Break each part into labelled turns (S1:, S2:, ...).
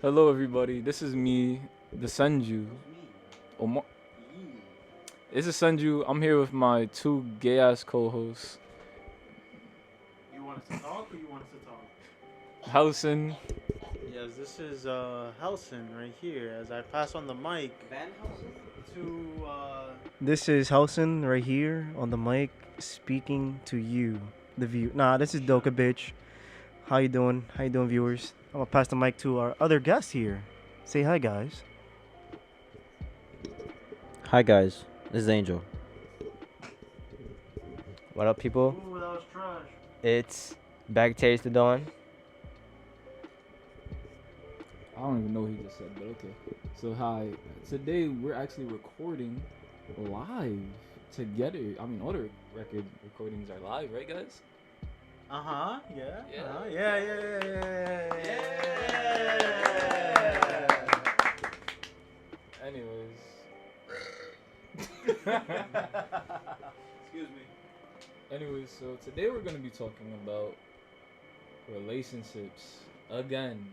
S1: Hello, everybody. This is me, the Sanju. Omar. This is Sanju. I'm here with my two gay ass co-hosts,
S2: You want us to talk or you want us to talk?
S1: Housen.
S2: Yes, this is Helson right here as I pass on the mic to
S3: This is Housen right here on the mic speaking to you, the view. Nah, this is Doka bitch. How you doing? How you doing, viewers? I'm gonna pass the mic to our other guest here. Say hi, guys.
S4: Hi guys, this is Angel.
S5: What up, people?
S2: Ooh, that was trash.
S5: It's Bag Taste the Dawn.
S1: I don't even know what he just said, but okay. So hi. Today we're actually recording live together. I mean, all the record recordings are live, right, guys?
S2: Uh-huh. Yeah.
S1: Yeah.
S2: Yeah.
S1: Anyways.
S2: Excuse me.
S1: Anyways, so today we're gonna be talking about relationships again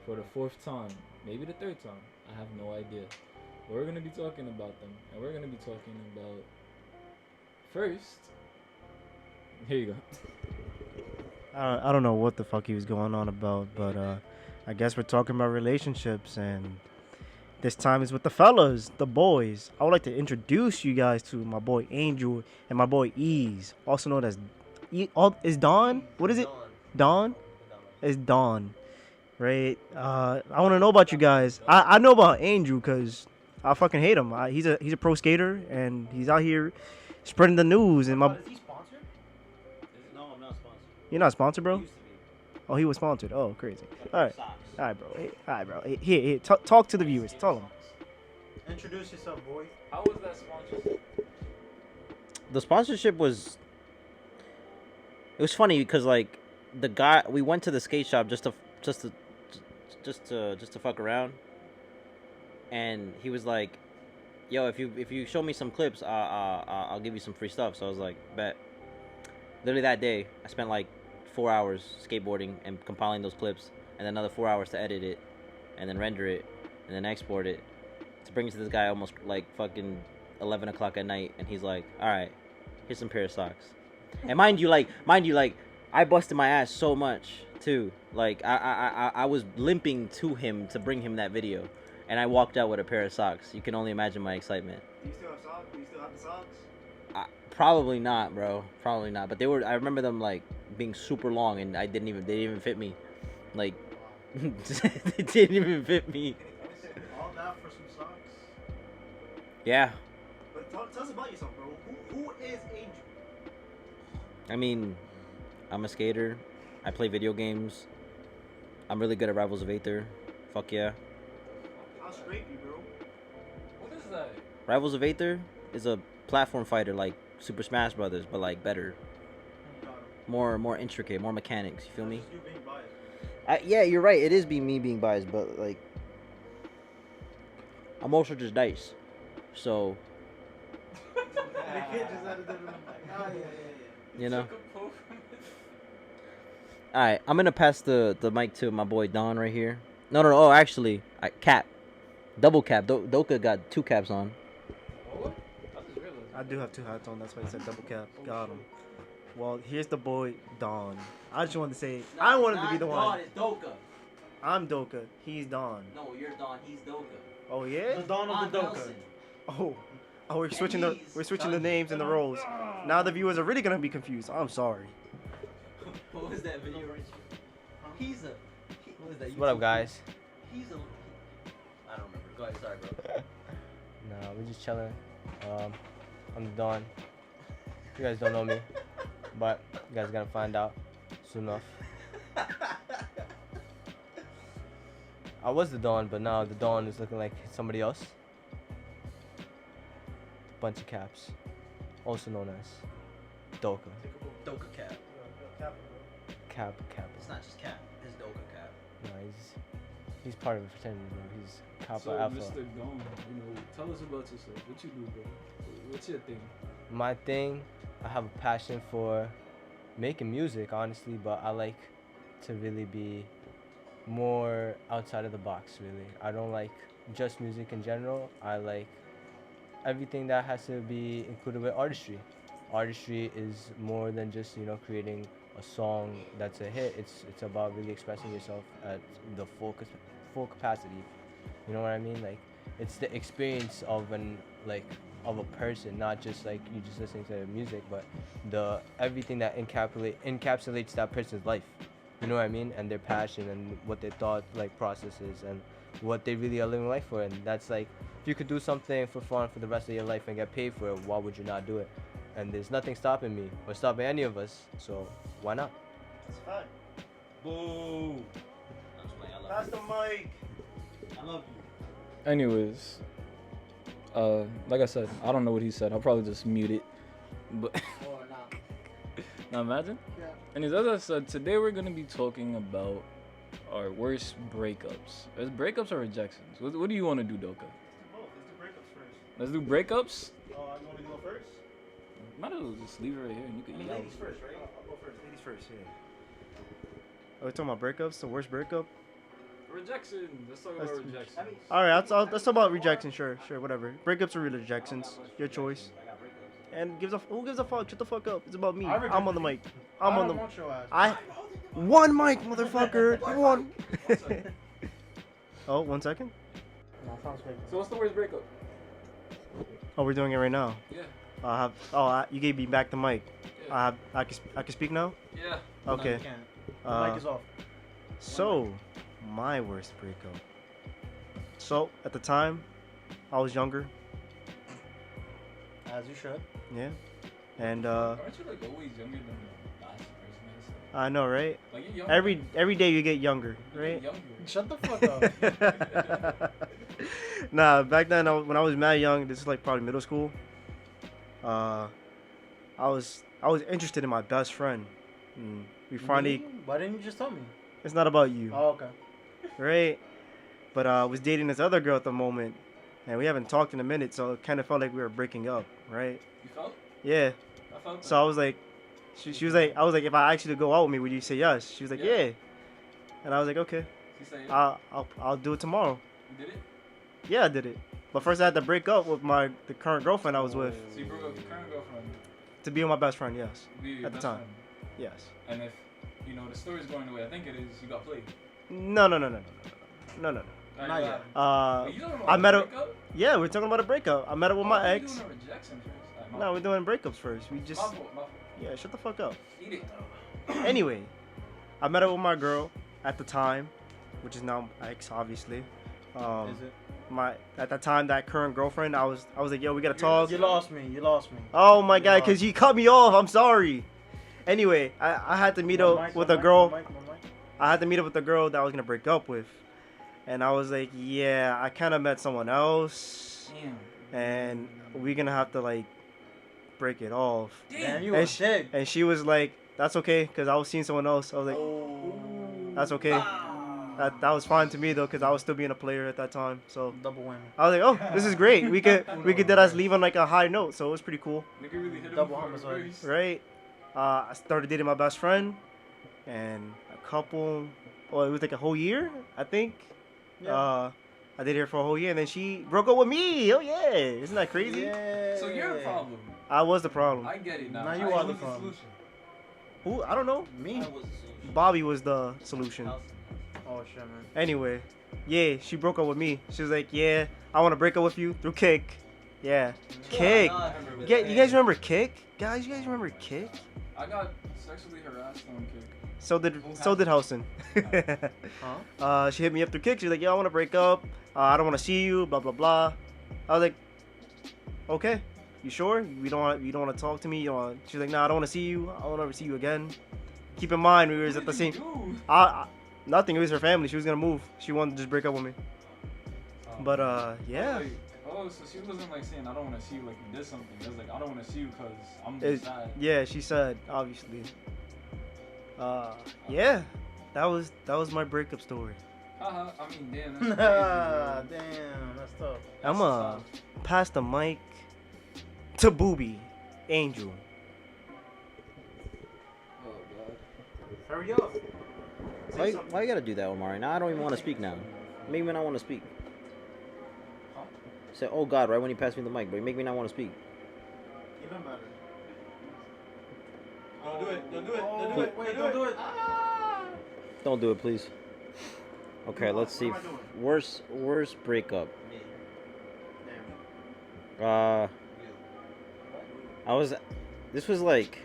S1: for the fourth time, maybe the third time. I have no idea. But we're gonna be talking about them, and we're gonna be talking about first. Here you go.
S3: I don't know what the fuck he was going on about, but I guess we're talking about relationships, and this time is with the fellas, the boys. I would like to introduce you guys to my boy Angel and my boy Ease, also known as is Dawn. What is it? Dawn. It's Dawn. Right? I want to know about you guys. I know about Angel because I fucking hate him. He's a pro skater and he's out here spreading the news. And my
S2: Is he sponsored? No, I'm not sponsored.
S3: you're not sponsored,
S2: He
S3: bro.
S2: used to be.
S3: Oh, he was sponsored. Oh, crazy.
S2: But
S3: All right,
S2: socks.
S3: all right, bro. All right, bro. Here. Talk to the viewers. Tell them.
S2: Introduce yourself, boy.
S1: How was that sponsorship?
S4: The sponsorship was it was funny because like the guy we went to the skate shop just to fuck around, and he was like, "Yo, if you show me some clips, I'll give you some free stuff." So I was like, "Bet." Literally that day, I spent like 4 hours skateboarding and compiling those clips, and then another 4 hours to edit it, and then render it, and then export it to bring it to this guy almost like fucking 11 o'clock at night, and he's like, "All right, here's some pair of socks." And mind you, I busted my ass so much too. Like I was limping to him to bring him that video, and I walked out with a pair of socks. You can only imagine my excitement.
S3: Do you still have socks? Do you still have the socks?
S4: Probably not, bro. Probably not. But they were. I remember them like being super long, and they didn't even fit me. Like they didn't even fit me.
S2: All that for some socks?
S4: Yeah.
S3: But tell us about yourself, bro. Who is Angel?
S4: I mean, I'm a skater. I play video games. I'm really good at Rivals of Aether. Fuck yeah.
S3: I'll scrape you, bro.
S1: What is that?
S4: Rivals of Aether is a platform fighter like Super Smash Brothers, but like better, more intricate, more mechanics. You feel me?
S2: You being biased.
S4: Yeah, you're right. It is me being biased, but like, I'm also just dice. So
S2: The kid just added that in the mic. Oh, yeah.
S4: you know. All right, I'm gonna pass the mic to my boy Don right here. No. Oh, actually, cap, double cap. Doka got two caps on.
S1: What? I just realized.
S3: I do have two hats on. That's why I said double cap. Got him. Well, here's the boy Don. I just wanted to say I wanted to be the one.
S4: It's Doka.
S3: I'm Doka. He's Don.
S4: No, you're Don. He's Doka.
S3: Oh yeah.
S2: The dawn of the Doka.
S3: Oh. Oh, we're switching the names and the roles. Now the viewers are really gonna be confused. I'm sorry.
S4: What was that video? He's a. What was that?
S5: What up, guys?
S4: He's a. I don't remember. Go ahead. Sorry, bro.
S5: Nah, we're just chilling. I'm the Dawn. You guys don't know me, but you guys are gonna find out soon enough. I was the Dawn, but now the Dawn is looking like somebody else. Bunch of caps, also known as Doka.
S4: Doka cap.
S5: Cap.
S4: It's not just cap. It's Doka cap.
S5: Nah, he's part of a fraternity, bro. He's Kappa
S1: So,
S5: Alpha.
S1: Mr. Dome, tell us about yourself. What you do, bro? What's your thing?
S5: My thing, I have a passion for making music, honestly, but I like to really be more outside of the box. Really, I don't like just music in general. I like everything that has to be included with artistry. Artistry is more than just creating a song that's a hit. It's about really expressing yourself at the full capacity. You know what I mean? Like it's the experience of of a person, not just like you just listening to their music, but the everything that encapsulates that person's life. You know what I mean? And their passion and what their thought processes and what they really are living life for. And that's like if you could do something for fun for the rest of your life and get paid for it, why would you not do it? And there's nothing stopping me or stopping any of us, so why not?
S3: It's fine.
S2: Boo.
S3: Pass the mic.
S2: I love you.
S1: Anyways, like I said, I don't know what he said. I'll probably just mute it. But
S2: Or not.
S1: now imagine.
S2: Yeah.
S1: Anyways, as I said, today we're gonna be talking about our worst breakups. Is breakups or rejections? What do you want to do, Doka?
S3: Let's do breakups first.
S1: Let's do breakups.
S3: You want me to go first?
S1: Might as well just leave it right here and you can yell.
S3: first, right? I'll go first. Ladies first, yeah. Are we talking about breakups? The worst breakup?
S1: Rejection. Let's talk
S3: Let's-
S1: about rejection.
S3: All right, let's talk about rejection. Sure, whatever. Breakups or rejections, your choice. And who gives a fuck? Shut the fuck up. It's about me. I'm on the mic. I'm on the.
S2: want your ass.
S3: One mic, motherfucker. One. Oh, 1 second.
S2: No, sounds great.
S1: So what's the worst breakup?
S3: Oh, we're doing it right now.
S1: Yeah.
S3: You gave me back the mic.
S1: Yeah.
S3: I can speak now.
S1: Yeah.
S3: Okay.
S2: No, you can't. The
S3: Uh,
S2: mic is off.
S3: So, my worst breakup. So, at the time, I was younger.
S2: As you should.
S3: Yeah. And
S1: Aren't you like always younger than the last person I said?
S3: I know, right?
S1: Like you're younger.
S3: Every day you get younger,
S1: You
S3: right?
S1: get younger.
S2: Shut the fuck up.
S3: Nah, back then when I was mad young, this is like probably middle school. I was interested in my best friend. We finally.
S2: Me? Why didn't you just tell me?
S3: It's not about you,
S2: Oh, okay.
S3: right? But I was dating this other girl at the moment, and we haven't talked in a minute, so it kind of felt like we were breaking up, right?
S1: You felt?
S3: Yeah.
S1: I felt that.
S3: So I was like, she was like, I was like, if I asked you to go out with me, would you say yes? She was like,
S1: Yeah.
S3: yeah. And I was like, okay,
S1: You said yeah.
S3: I'll do it tomorrow.
S1: You did it?
S3: Yeah, I did it. But first I had to break up with the current girlfriend I was with
S1: So you broke up with your current girlfriend.
S3: to be with my best friend. Yes.
S1: To be your
S3: At the
S1: best
S3: time.
S1: friend.
S3: Yes.
S1: And if the story's going the way I think it is, you got played.
S3: No.
S2: Not
S1: Alright,
S2: yet.
S1: But you talking about
S3: I met her.
S1: breakup?
S3: Yeah, we're talking about a breakup. I met her with my
S1: Oh,
S3: ex.
S1: You doing a rejection first. Alright, my
S3: No,
S1: fault.
S3: we're doing breakups first. We just.
S1: My fault. My fault.
S3: Yeah, shut the fuck up.
S1: Eat it.
S3: Anyway, I met her with my girl at the time, which is now my ex, obviously.
S2: Is it?
S3: At that time, that current girlfriend, I was like, yo, we gotta talk.
S2: You lost me. You lost me.
S3: Oh my
S2: You
S3: god,
S2: lost.
S3: cause you cut me off. I'm sorry. Anyway, I had to meet up with a girl. I had to meet up with a girl that I was gonna break up with, and I was like, yeah, I kind of met someone else,
S1: Damn.
S3: and we're gonna have to like break it off.
S2: Damn, you
S3: And
S2: was dead.
S3: And she was like, that's okay, cause I was seeing someone else. I was like, that's okay. That was fine to me though, cause I was still being a player at that time. So
S2: Double whammy.
S3: I was like, oh, this is great. We could let us leave on like a high note. So it was pretty cool,
S1: Nigga really hit him
S2: Double
S1: for a
S2: homicide.
S1: verse.
S3: right? I started dating my best friend, and a couple. Well, it was like a whole year, I think.
S2: Yeah.
S3: I dated her for a whole year, and then she broke up with me. Oh yeah, isn't that crazy?
S2: Yeah.
S1: So you're the problem.
S3: I was the problem.
S1: I get it now.
S2: Now you
S1: I
S2: are
S1: was
S2: the problem.
S1: solution.
S3: Who? I don't know.
S2: Me.
S3: Bobby was the solution.
S2: Oh shit, man.
S3: Anyway, yeah, she broke up with me. She was like, yeah, I want to break up with you through Kick. Yeah, Kick. Yeah, you guys remember Kick? Guys, you guys remember Kick?
S1: I got sexually harassed on Kick.
S3: So did Housen.
S2: Huh?
S3: She hit me up through Kick. She's like, yo, I want to break up. I don't want to see you. Blah blah blah. I was like, okay, you sure? You don't want to talk to me? She's like, nah, I don't want to see you. I don't ever see you again. Keep in mind, we were at the same. Nothing. It was her family. She was gonna move. She wanted to just break up with me. But yeah.
S1: Oh, so she wasn't like saying I don't want to see you like you did something. It was like I don't want to see you because I'm
S3: It-
S1: just sad.
S3: Yeah, she said obviously. Yeah, that was my breakup story.
S1: Haha, I mean, damn, that's crazy.
S2: Damn, that's tough.
S3: I'm
S1: That's
S3: pass the mic to Booby Angel.
S1: Oh god.
S2: Hurry up.
S4: Why you gotta do that, Omari? Now I don't even want to speak now. Make me not want to speak. Say, oh God, right when you pass me the mic, but you make me not want to speak.
S2: Even better.
S1: Don't do it. Don't do it.
S2: Oh,
S1: Don't do it.
S2: wait, don't do it.
S4: Don't do it, please. Okay, let's see.
S2: What am I doing?
S4: Worst breakup.
S2: Damn.
S4: This was like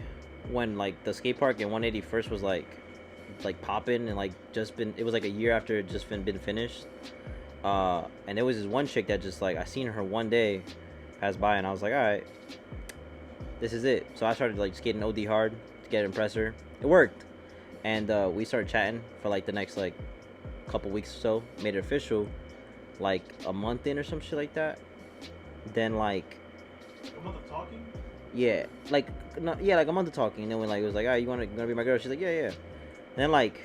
S4: when like the skate park in 181st was like popping and like just been. It was like a year after it just been finished. And there was this one chick that just like I seen her one day pass by and I was like, all right, this is it. So I started like skating OD hard to get impress her. It worked, and we started chatting for like the next like couple weeks or so. Made it official like a month in or some shit like that. Then like
S2: A month of talking?
S4: yeah, like no, yeah, like a month of talking. And then when like it was like, all right, you gonna be my girl? She's like, yeah. And then like.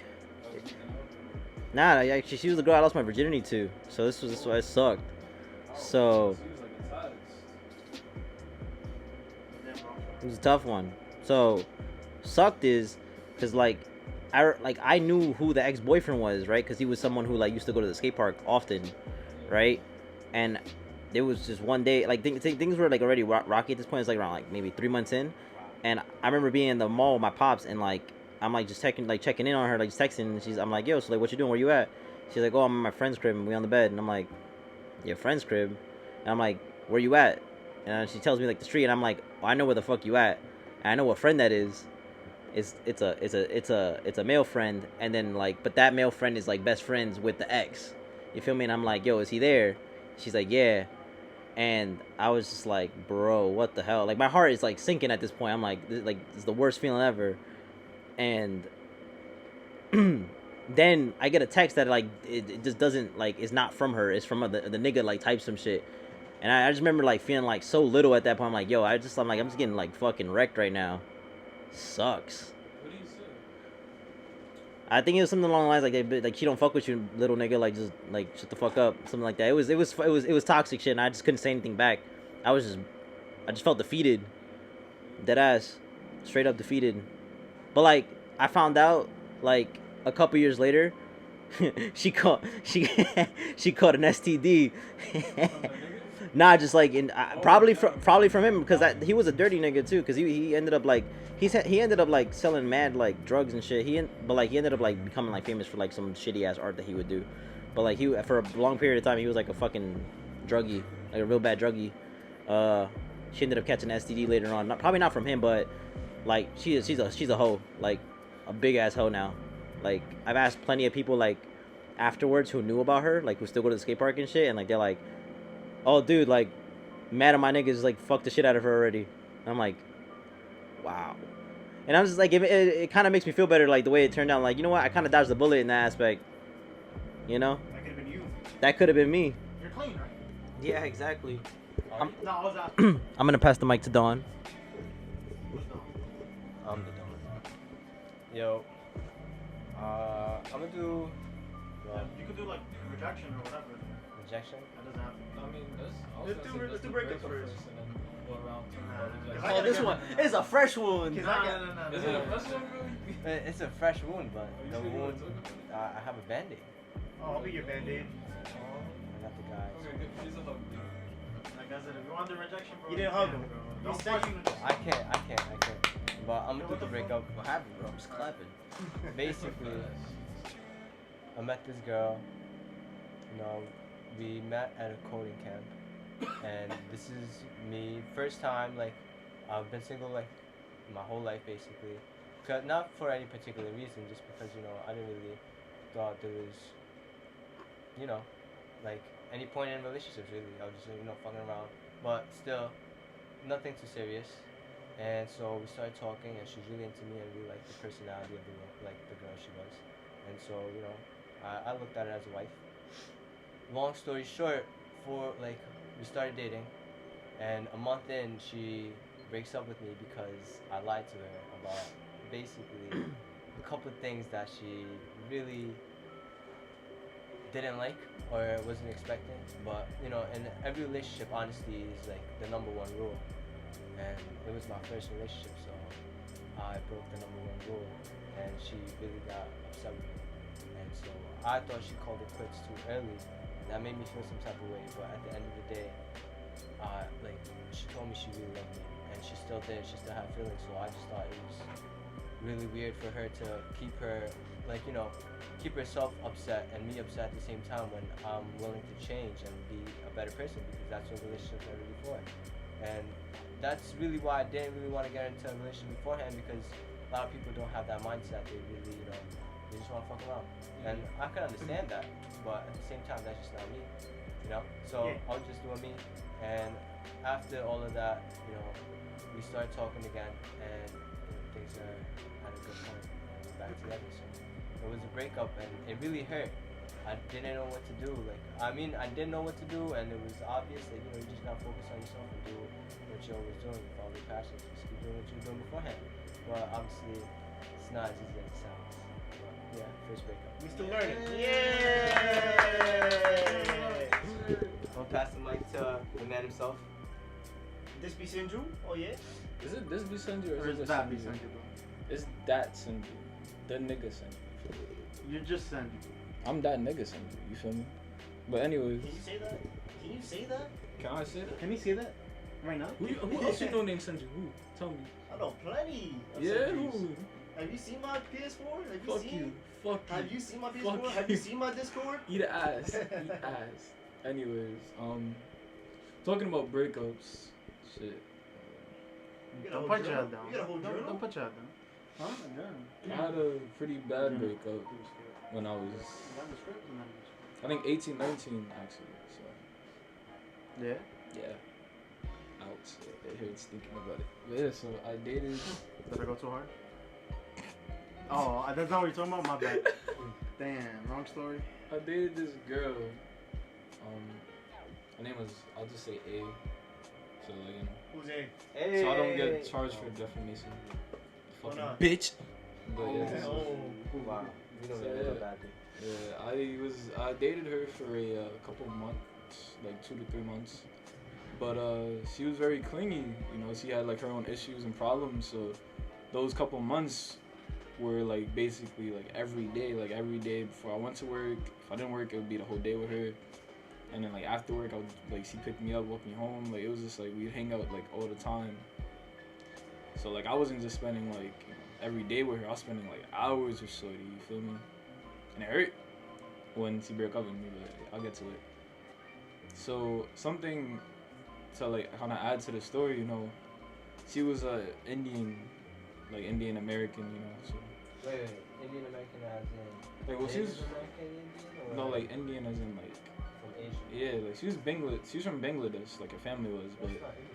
S4: Nah, actually, she was the girl I lost my virginity to. So this was why it sucked. So it was a tough one. So sucked is because like I knew who the ex-boyfriend was, right? Because he was someone who like used to go to the skate park often, right? And there was just one day like things were like already rocky at this point. It's like around like maybe 3 months in, and I remember being in the mall with my pops and like. I'm like just checking in on her, like just texting. And I'm like, yo, so like, what you doing? Where you at? She's like, oh, I'm at my friend's crib and we on the bed. And I'm like, your friend's crib? And I'm like, where you at? And she tells me like the street, and I'm like, oh, I know where the fuck you at. And I know what friend that is. It's a male friend, and then like, but that male friend is like best friends with the ex. You feel me? And I'm like, yo, is he there? She's like, yeah. And I was just like, bro, what the hell? Like my heart is like sinking at this point. I'm like, it's the worst feeling ever. And then I get a text that like it just doesn't like it's not from her. It's from the nigga like type some shit. And I just remember like feeling like so little at that point. I'm like, yo, I'm just getting like fucking wrecked right now. Sucks.
S1: What do you say?
S4: I think it was something along the lines like she don't fuck with you, little nigga. Like just like shut the fuck up, something like that. It was toxic shit, and I just couldn't say anything back. I just felt defeated, dead ass, straight up defeated. But like I found out like a couple years later, she caught an STD. Nah, just like probably from him because he was a dirty nigga too. Because he ended up like he ended up like selling mad like drugs and shit. He ended up like becoming like famous for like some shitty ass art that he would do. But like he for a long period of time he was like a fucking druggie, like a real bad druggie. She ended up catching STD later on. Probably not from him, but. Like she's a hoe, like a big ass hoe now. Like I've asked plenty of people like afterwards who knew about her, like who still go to the skate park and shit, and like they're like, oh dude, like mad at my niggas like fucked the shit out of her already. And I'm like, wow. And I'm just like it kind of makes me feel better like the way it turned out. Like you know what, I kind of dodged the bullet in that aspect. You know.
S2: That could have been you.
S4: That could have been me.
S2: You're clean, right?
S4: Yeah, exactly.
S2: No, I was asking.
S4: I'm gonna pass the mic to Dawn.
S5: I'm the dumb. Yo. I'm gonna do.
S2: You could do like rejection or whatever.
S5: Rejection?
S2: That doesn't happen.
S1: I mean,
S2: Let's do breakups first.
S1: and then go around to
S2: Nah.
S1: rejection.
S2: Oh, this one
S4: is a fresh wound.
S2: No.
S1: Is it a fresh one, really?
S5: It's a fresh wound, but
S1: Are you
S5: the
S1: sure you wanna
S5: wound.
S1: talk about it?
S5: I have a band-aid.
S2: Oh, I'll be your band-aid.
S5: I got the guys.
S1: Okay, good. Here's a hug.
S2: Like I said, if you want the rejection, bro.
S3: You didn't hug him.
S2: Bro.
S3: You
S2: Don't
S3: said
S2: force
S3: you-
S2: him to just-
S5: I can't. But I'm gonna do
S2: What
S5: the
S2: the
S5: breakup.
S4: What happened, bro? I'm just clapping.
S5: Basically, I met this girl. You know, we met at a coding camp, and this is me first time. Like, I've been single like my whole life basically. Not for any particular reason, just because I didn't really thought there was, like any point in relationships really. I was just fucking around, but still, nothing too serious. And so we started talking, and she's really into me, and really liked the personality of the girl she was. And so, I looked at her as a wife. Long story short, we started dating, and a month in, she breaks up with me because I lied to her about basically a couple of things that she really didn't like or wasn't expecting. But, in every relationship, honesty is like the number one rule. And it was my first relationship, so I broke the number one rule, and she really got upset with me. And so I thought she called it quits too early. That made me feel some type of way. But at the end of the day, like she told me she really loved me, and she still did. She still had feelings. So I just thought it was really weird for her to keep her, like, you know, keep herself upset and me upset at the same time when I'm willing to change and be a better person, because that's what relationships are really for. And that's really why I didn't really want to get into a relationship beforehand, because a lot of people don't have that mindset. They really, you know, they just want to fuck around. And I can understand that, but at the same time, that's just not me, you know? So I was just doing me, and after all of that, you know, we started talking again, and things are at a good point, and we're back together. So it was a breakup, and it really hurt. I didn't know what to do. Like, I mean, I didn't know what to do, and it was obvious that, you know, you just gotta focus on yourself and do what you're always doing. Follow your passions. Just keep doing what you were doing beforehand. But obviously, it's not as easy as it sounds. But yeah, first breakup.
S3: We still learning.
S5: I'll pass the mic to the man himself.
S3: This be Sinju? Oh yeah.
S1: Is it this be Sanju
S2: Or
S1: or is
S2: is
S1: it
S2: that be
S1: Sanju?
S2: Sanju, bro?
S1: It's that Sanju. The nigga Sanju.
S2: You're just Sanju.
S1: I'm that nigga Sanju. You feel me? But anyways,
S3: Can you say that? Can you say that?
S1: can I say that?
S2: Can you say that right now?
S1: Who else you know named Sanju? Who? Tell me.
S3: I know plenty. Of
S1: Yeah,
S3: Sinjus.
S1: who?
S3: Have you seen my PS4? Have you
S1: Fuck
S3: seen?
S1: you. Fuck you.
S3: Have you seen my
S1: Fuck
S3: PS4? Have
S1: you.
S3: you seen my Discord?
S1: Eat ass. Eat ass. Anyways, talking about breakups, shit.
S3: You
S2: Don't
S3: got a
S2: put
S3: whole
S2: your
S3: journal?
S2: head down.
S3: You got a whole journal?
S2: Don't put your head down. Huh?
S1: I had a pretty bad breakup when I was, I think 18, 19 actually. So
S2: Yeah.
S1: yeah, ouch. It hurts thinking about it. But yeah, so I dated.
S2: Did I go too hard? Oh, that's not what you're talking about? My bad. Damn, wrong story.
S1: I dated this girl. Her name was, I'll just say A. So like, you know.
S3: Who's A?
S5: Hey.
S1: So I don't get charged for defamation. Fucking
S3: not?
S1: bitch. But yeah, so,
S3: Oh.
S5: Wow. You know
S1: So,
S5: that
S1: yeah.
S5: a bad thing.
S1: yeah, I dated her for a couple months, like 2 to 3 months. But she was very clingy. You know, she had like her own issues and problems. So those couple months were like basically like every day before I went to work. If I didn't work, it would be the whole day with her. And then like after work, I would, like, she picked me up, walked me home. Like it was just like we'd hang out like all the time. So like I wasn't just spending like, you know, every day with her. I was spending like hours with shorty. You feel me? And it hurt when she broke up with me, but I'll get to it. So something to like kind of add to the story, you know, she was a Indian American, you know. So
S5: Wait, Indian American as in
S1: like, well, she was
S5: Native American Indian, or
S1: no, like Indian as in like,
S5: from Asia?
S1: yeah, like she was from Bangladesh, like her family was, but
S5: That's not Indian.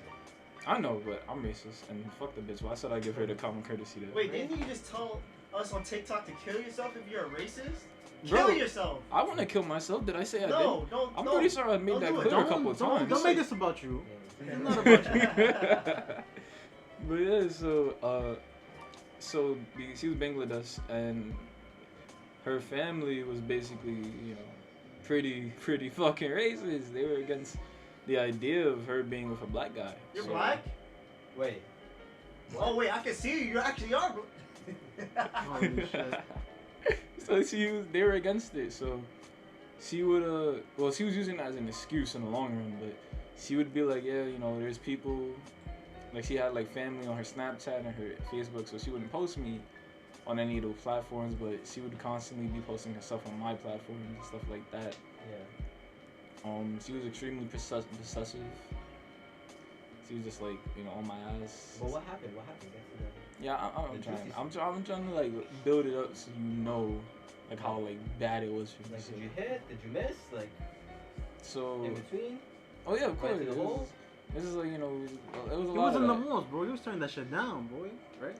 S1: I know, but I'm racist and fuck the bitch. Why should I give her the common courtesy there?
S3: Wait, didn't you just tell us on TikTok to kill yourself if you're a racist?
S1: Bro,
S3: Kill yourself!
S1: I want to kill myself. Did I say I did?
S3: No, don't.
S1: I'm
S3: no.
S1: pretty sure I made
S3: Don't
S1: that
S3: do it.
S1: clear a couple of times.
S2: Don't make this about you.
S5: Yeah.
S2: It's not about you.
S1: But yeah, so she was Bangladesh, and her family was basically, you know, pretty fucking racist. They were against the idea of her being with a black guy.
S3: You're
S1: So-
S3: black?
S5: Wait.
S3: Oh wait, I can see you. You actually are.
S2: Holy shit.
S1: So they were against it. So she would she was using it as an excuse in the long run, but she would be like, yeah, you know, there's people, like she had like family on her Snapchat and her Facebook, so she wouldn't post me on any of those platforms, but she would constantly be posting herself on my platforms and stuff like that.
S5: Yeah.
S1: She was extremely possessive. She was just like, you know, on my ass.
S5: But what happened? What happened? Get to the-
S1: Yeah, I'm trying to like build it up so you know like how like bad it was for me.
S5: Like,
S1: So,
S5: did you hit? Did you miss? Like,
S1: so
S5: in between?
S1: oh yeah, of course.
S5: Right to the hole?
S1: This is like, you know, it was a
S2: He
S1: lot
S2: was
S1: of
S2: in the
S1: that.
S2: walls, bro. He was turning that shit down, boy. Right?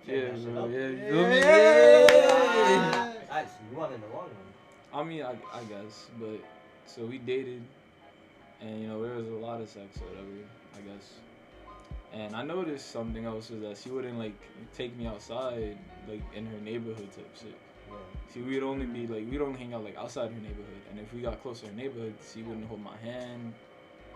S1: Yeah,
S5: Turn that shit
S1: bro,
S5: up.
S1: yeah, you
S2: Yeah.
S1: feel me?
S5: Ah, alright, so you won in the long run.
S1: I mean, I guess, but so we dated, and you know, there was a lot of sex or whatever, I guess. And I noticed something else is that she wouldn't like take me outside, like in her neighborhood type shit.
S5: Yeah.
S1: See, we'd only be like, we'd only hang out like outside her neighborhood, and if we got closer to her neighborhood, she wouldn't hold my hand.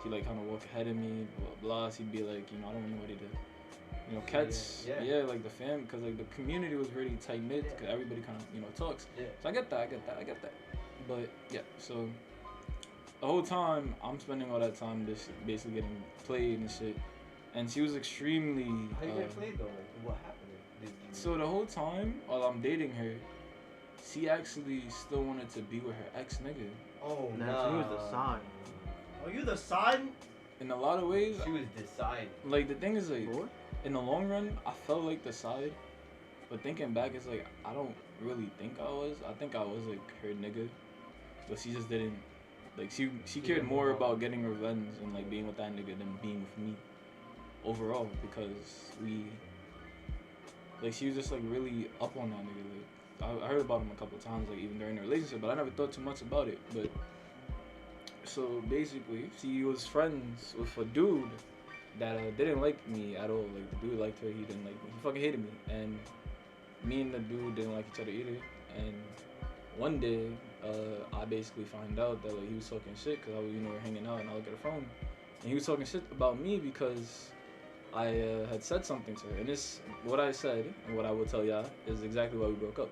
S1: She like kind of walk ahead of me, blah blah. She'd be like, you know, I don't want nobody to, you know, cats,
S5: Yeah.
S1: yeah, like the fam, because like the community was really tight knit, because everybody kind of, you know, talks.
S5: Yeah.
S1: So I get that. But yeah, so the whole time I'm spending all that time just basically getting played and shit, and she was extremely.
S5: How you get played though? Like, what happened? Did you...
S1: So the whole time while I'm dating her, she actually still wanted to be with her ex nigga.
S5: Oh
S2: Nah,
S5: no.
S2: she was the side.
S3: Are you the side?
S1: In a lot of ways,
S5: She was deciding.
S1: like the thing is like,
S2: Boy?
S1: in the long run, I felt like the side, but thinking back, it's like I don't really think I was. I think I was like her nigga, but she just didn't. Like she cared
S5: didn't
S1: more
S5: move on.
S1: about getting revenge and like being with that nigga than being with me, overall, because she was just like really up on that nigga. Like I heard about him a couple of times, like even during the relationship, but I never thought too much about it. But so basically, she was friends with a dude that didn't like me at all. Like the dude liked her, he didn't like me. He fucking hated me, and me and the dude didn't like each other either. And one day, I basically find out that like he was talking shit because we were hanging out and I look at the phone, and he was talking shit about me because I had said something to her. And this, what I said and what I will tell y'all is exactly why we broke up.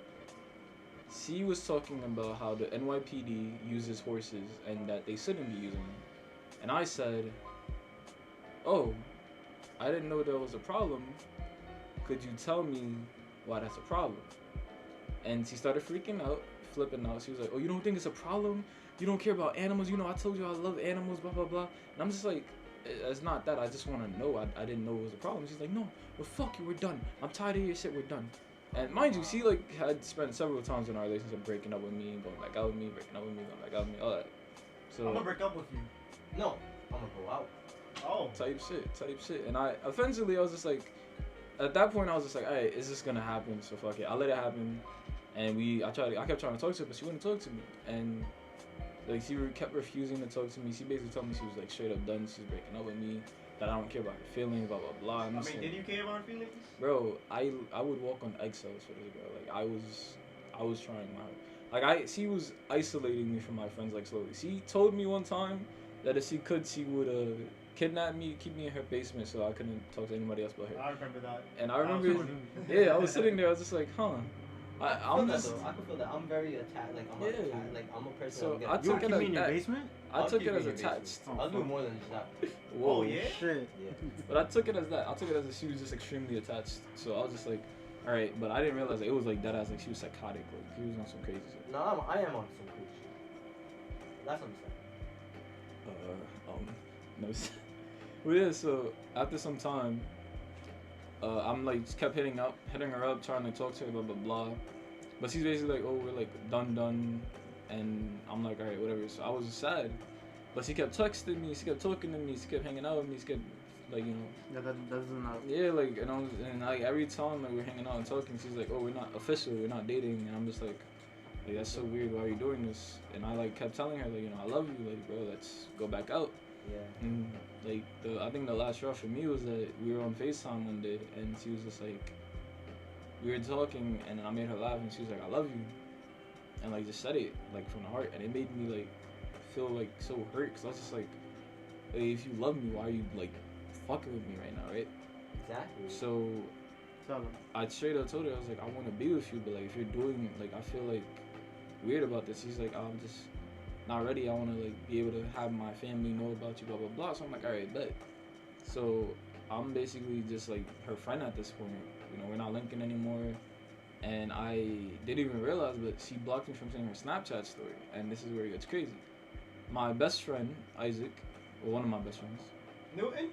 S1: She was talking about how the NYPD uses horses and that they shouldn't be using them. And I said, oh, I didn't know there was a problem. Could you tell me why that's a problem? And she started freaking out, flipping out. She was like, oh, you don't think it's a problem? You don't care about animals? You know, I told you I love animals, blah, blah, blah. And I'm just like, it's not that. I just want to know. I didn't know it was a problem. She's like, no, well, fuck you. We're done. I'm tired of your shit. We're done. And mind you, she like had spent several times in our relationship breaking up with me, going back out with me, breaking up with me, going back out with me, all that.
S3: I'm gonna
S1: So
S3: break up with you.
S5: No, I'm gonna go out.
S3: Oh.
S1: type shit. And I eventually I was just like, at that point I was just like, alright, is this gonna happen? So fuck it. I let it happen. And I kept trying to talk to her, but she wouldn't talk to me. And like she kept refusing to talk to me. She basically told me she was like straight up done. She's breaking up with me. That I don't care about her feelings. Blah blah blah.
S3: I mean, did you care about her feelings?
S1: Bro, I would walk on eggshells for this girl. Like I was trying my she was isolating me from my friends like slowly. She told me one time that if she could, she would kidnap me, keep me in her basement so I couldn't talk to anybody else but her.
S3: I remember that.
S1: And I remember, yeah, I was sitting there. I was just like, huh. I'm just.
S5: I can feel that. I'm very attached. Like I'm
S1: Yeah.
S5: attached. Like I'm a person.
S1: So
S5: I'm
S1: I
S5: getting-
S1: took it
S2: You
S1: as
S2: keep me in your
S1: that.
S2: basement?
S1: I
S5: I'll
S1: took
S5: keep
S1: it
S5: you
S1: as
S5: in your
S1: attached.
S5: basement. I'll do more than just that.
S1: Whoa.
S3: Oh, yeah?
S2: Shit.
S5: Yeah.
S1: But I took it as that. I took it as if she was just extremely attached. So I was just like, all right. But I didn't realize it was like that. As like she was psychotic. Like she was on some crazy shit.
S5: No, I am on some crazy shit. That's understandable.
S1: No. Well, yeah. So after some time, I'm like just kept hitting her up, trying to talk to her, blah blah blah. But she's basically like, oh, we're like done, and I'm like, all right, whatever. So I was sad, but she kept texting me, she kept talking to me, she kept hanging out with me, she kept like, you know.
S2: Yeah, that doesn't.
S1: Yeah, like, and like every time like we're hanging out and talking, she's like, oh, we're not official, we're not dating, and I'm just like that's so weird. Why are you doing this? And I like kept telling her like, you know, I love you, like, bro, let's go back out.
S5: Yeah.
S1: And like I think the last straw for me was that we were on FaceTime one day, and she was just like, we were talking, and I made her laugh, and she was like, I love you, and like just said it like from the heart, and it made me like feel like so hurt, because I was just like, hey, if you love me, why are you like fucking with me right now, right?
S5: Exactly.
S1: So
S2: Tell him.
S1: I straight up told her, I was like, I want to be with you, but like if you're doing like, I feel like weird about this. She's like, I'm just not ready. I want to like be able to have my family know about you, blah blah blah. So I'm like, all right, bet. So I'm basically just like her friend at this point. You know, we're not linking anymore. And I didn't even realize, but she blocked me from seeing her Snapchat story. And this is where it gets crazy. My best friend, Isaac, or one of my best friends.
S3: Newton?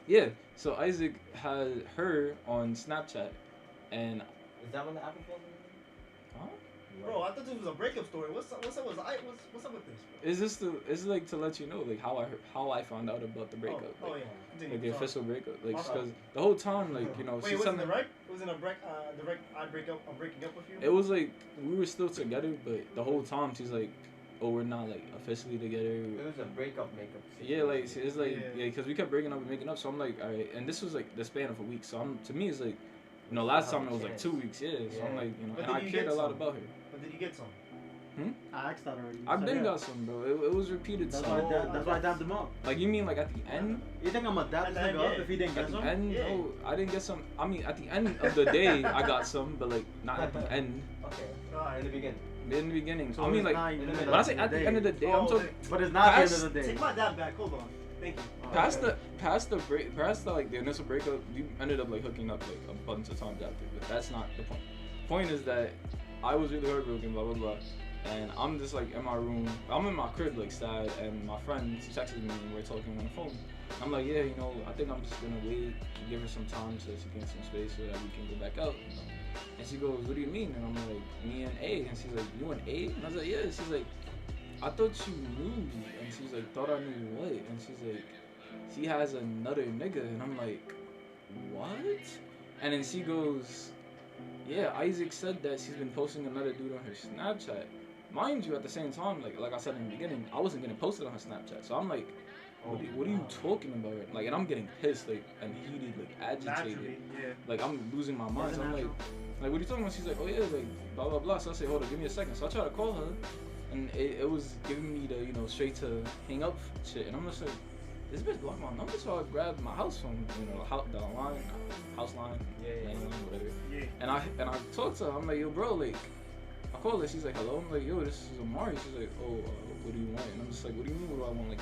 S1: Yeah, so Isaac had her on Snapchat. And,
S5: Is that when the Apple phone?
S1: huh?
S3: Bro, I thought this was a breakup story. What's up with this? Bro?
S1: Is this is like to let you know like how I found out about the breakup.
S3: Oh,
S1: like,
S3: yeah. Continue.
S1: like the
S3: Sorry.
S1: official breakup. Like,
S3: My
S1: because
S3: fault.
S1: the whole time, like, you know,
S3: Wait,
S1: she
S3: was
S1: sent
S3: it
S1: me.
S3: the right? Was it a break? I'm breaking up with you.
S1: It was like we were still together, but the whole time she's like, "Oh, we're not like officially together."
S5: It was a breakup makeup.
S1: Yeah, like it's like
S3: Yeah.
S1: because we kept breaking up and making up. So I'm like, all right, and this was like the span of a week. So to me, it's like, you know, last time it was like 2 weeks. Yeah, so I'm
S5: Yeah.
S1: like, you know,
S3: But
S1: and
S3: did
S1: I
S3: you
S1: cared
S3: get
S1: a lot
S3: some?
S1: about her.
S3: But did you get some?
S2: I asked that already. You
S1: I've
S2: said
S1: been
S2: yeah.
S1: got some, bro. It was repeated
S2: That's
S1: some.
S2: why I dabbed him up.
S1: Like you mean like at the end?
S2: You think I'm gonna dab this nigga up if he didn't
S1: At
S2: get
S1: the
S2: some?
S1: end?
S5: Yeah.
S1: No, I didn't get some. I mean, at the end of the day, I got some, but like not at the end.
S5: Okay. In the beginning.
S1: In the beginning.
S2: So
S1: I mean,
S2: it's
S1: like
S2: not even
S1: when
S2: the
S1: I say at the end of the day, I'm talking
S2: But it's not the end
S1: Past-
S2: of the day.
S5: Take my dad back. Hold on. Thank you.
S1: past the like the initial breakup. You ended up like hooking up like a bunch of times after, but that's not the point. Point is that I was really heartbroken, blah blah blah. And I'm just like in my room. I'm in my crib like sad, and my friend texted me and we're talking on the phone. I'm like, yeah, you know, I think I'm just gonna wait and give her some time so she can get some space so that we can go back out. You know? And she goes, what do you mean? And I'm like, me and A. And she's like, you and A? And I was like, yeah. She's like, I thought you knew me. And she's like, thought I knew what? And she's like, she has another nigga. And I'm like, what? And then she goes, yeah, Isaac said that she's been posting another dude on her Snapchat. Mind you, at the same time, like I said in the beginning, I wasn't getting posted on her Snapchat. So I'm like, what are you talking about? Like, and I'm getting pissed, like, and heated, like, agitated.
S5: Naturally, yeah.
S1: Like, I'm losing my mind. So I'm like, what are you talking about? She's like, oh yeah, like, blah, blah, blah. So I say, hold on, give me a second. So I try to call her, and it was giving me the, you know, straight to hang up shit. And I'm just like, this bitch blocked my number. So I grabbed my house phone, you know, the line, house line, landline, whatever.
S5: Yeah.
S1: And I talked to her. I'm like, yo, bro, like, I called her. She's like, hello. I'm like, yo, this is Amari. She's like, oh, what do you want? And I'm just like, what do you mean, what do I want? Like,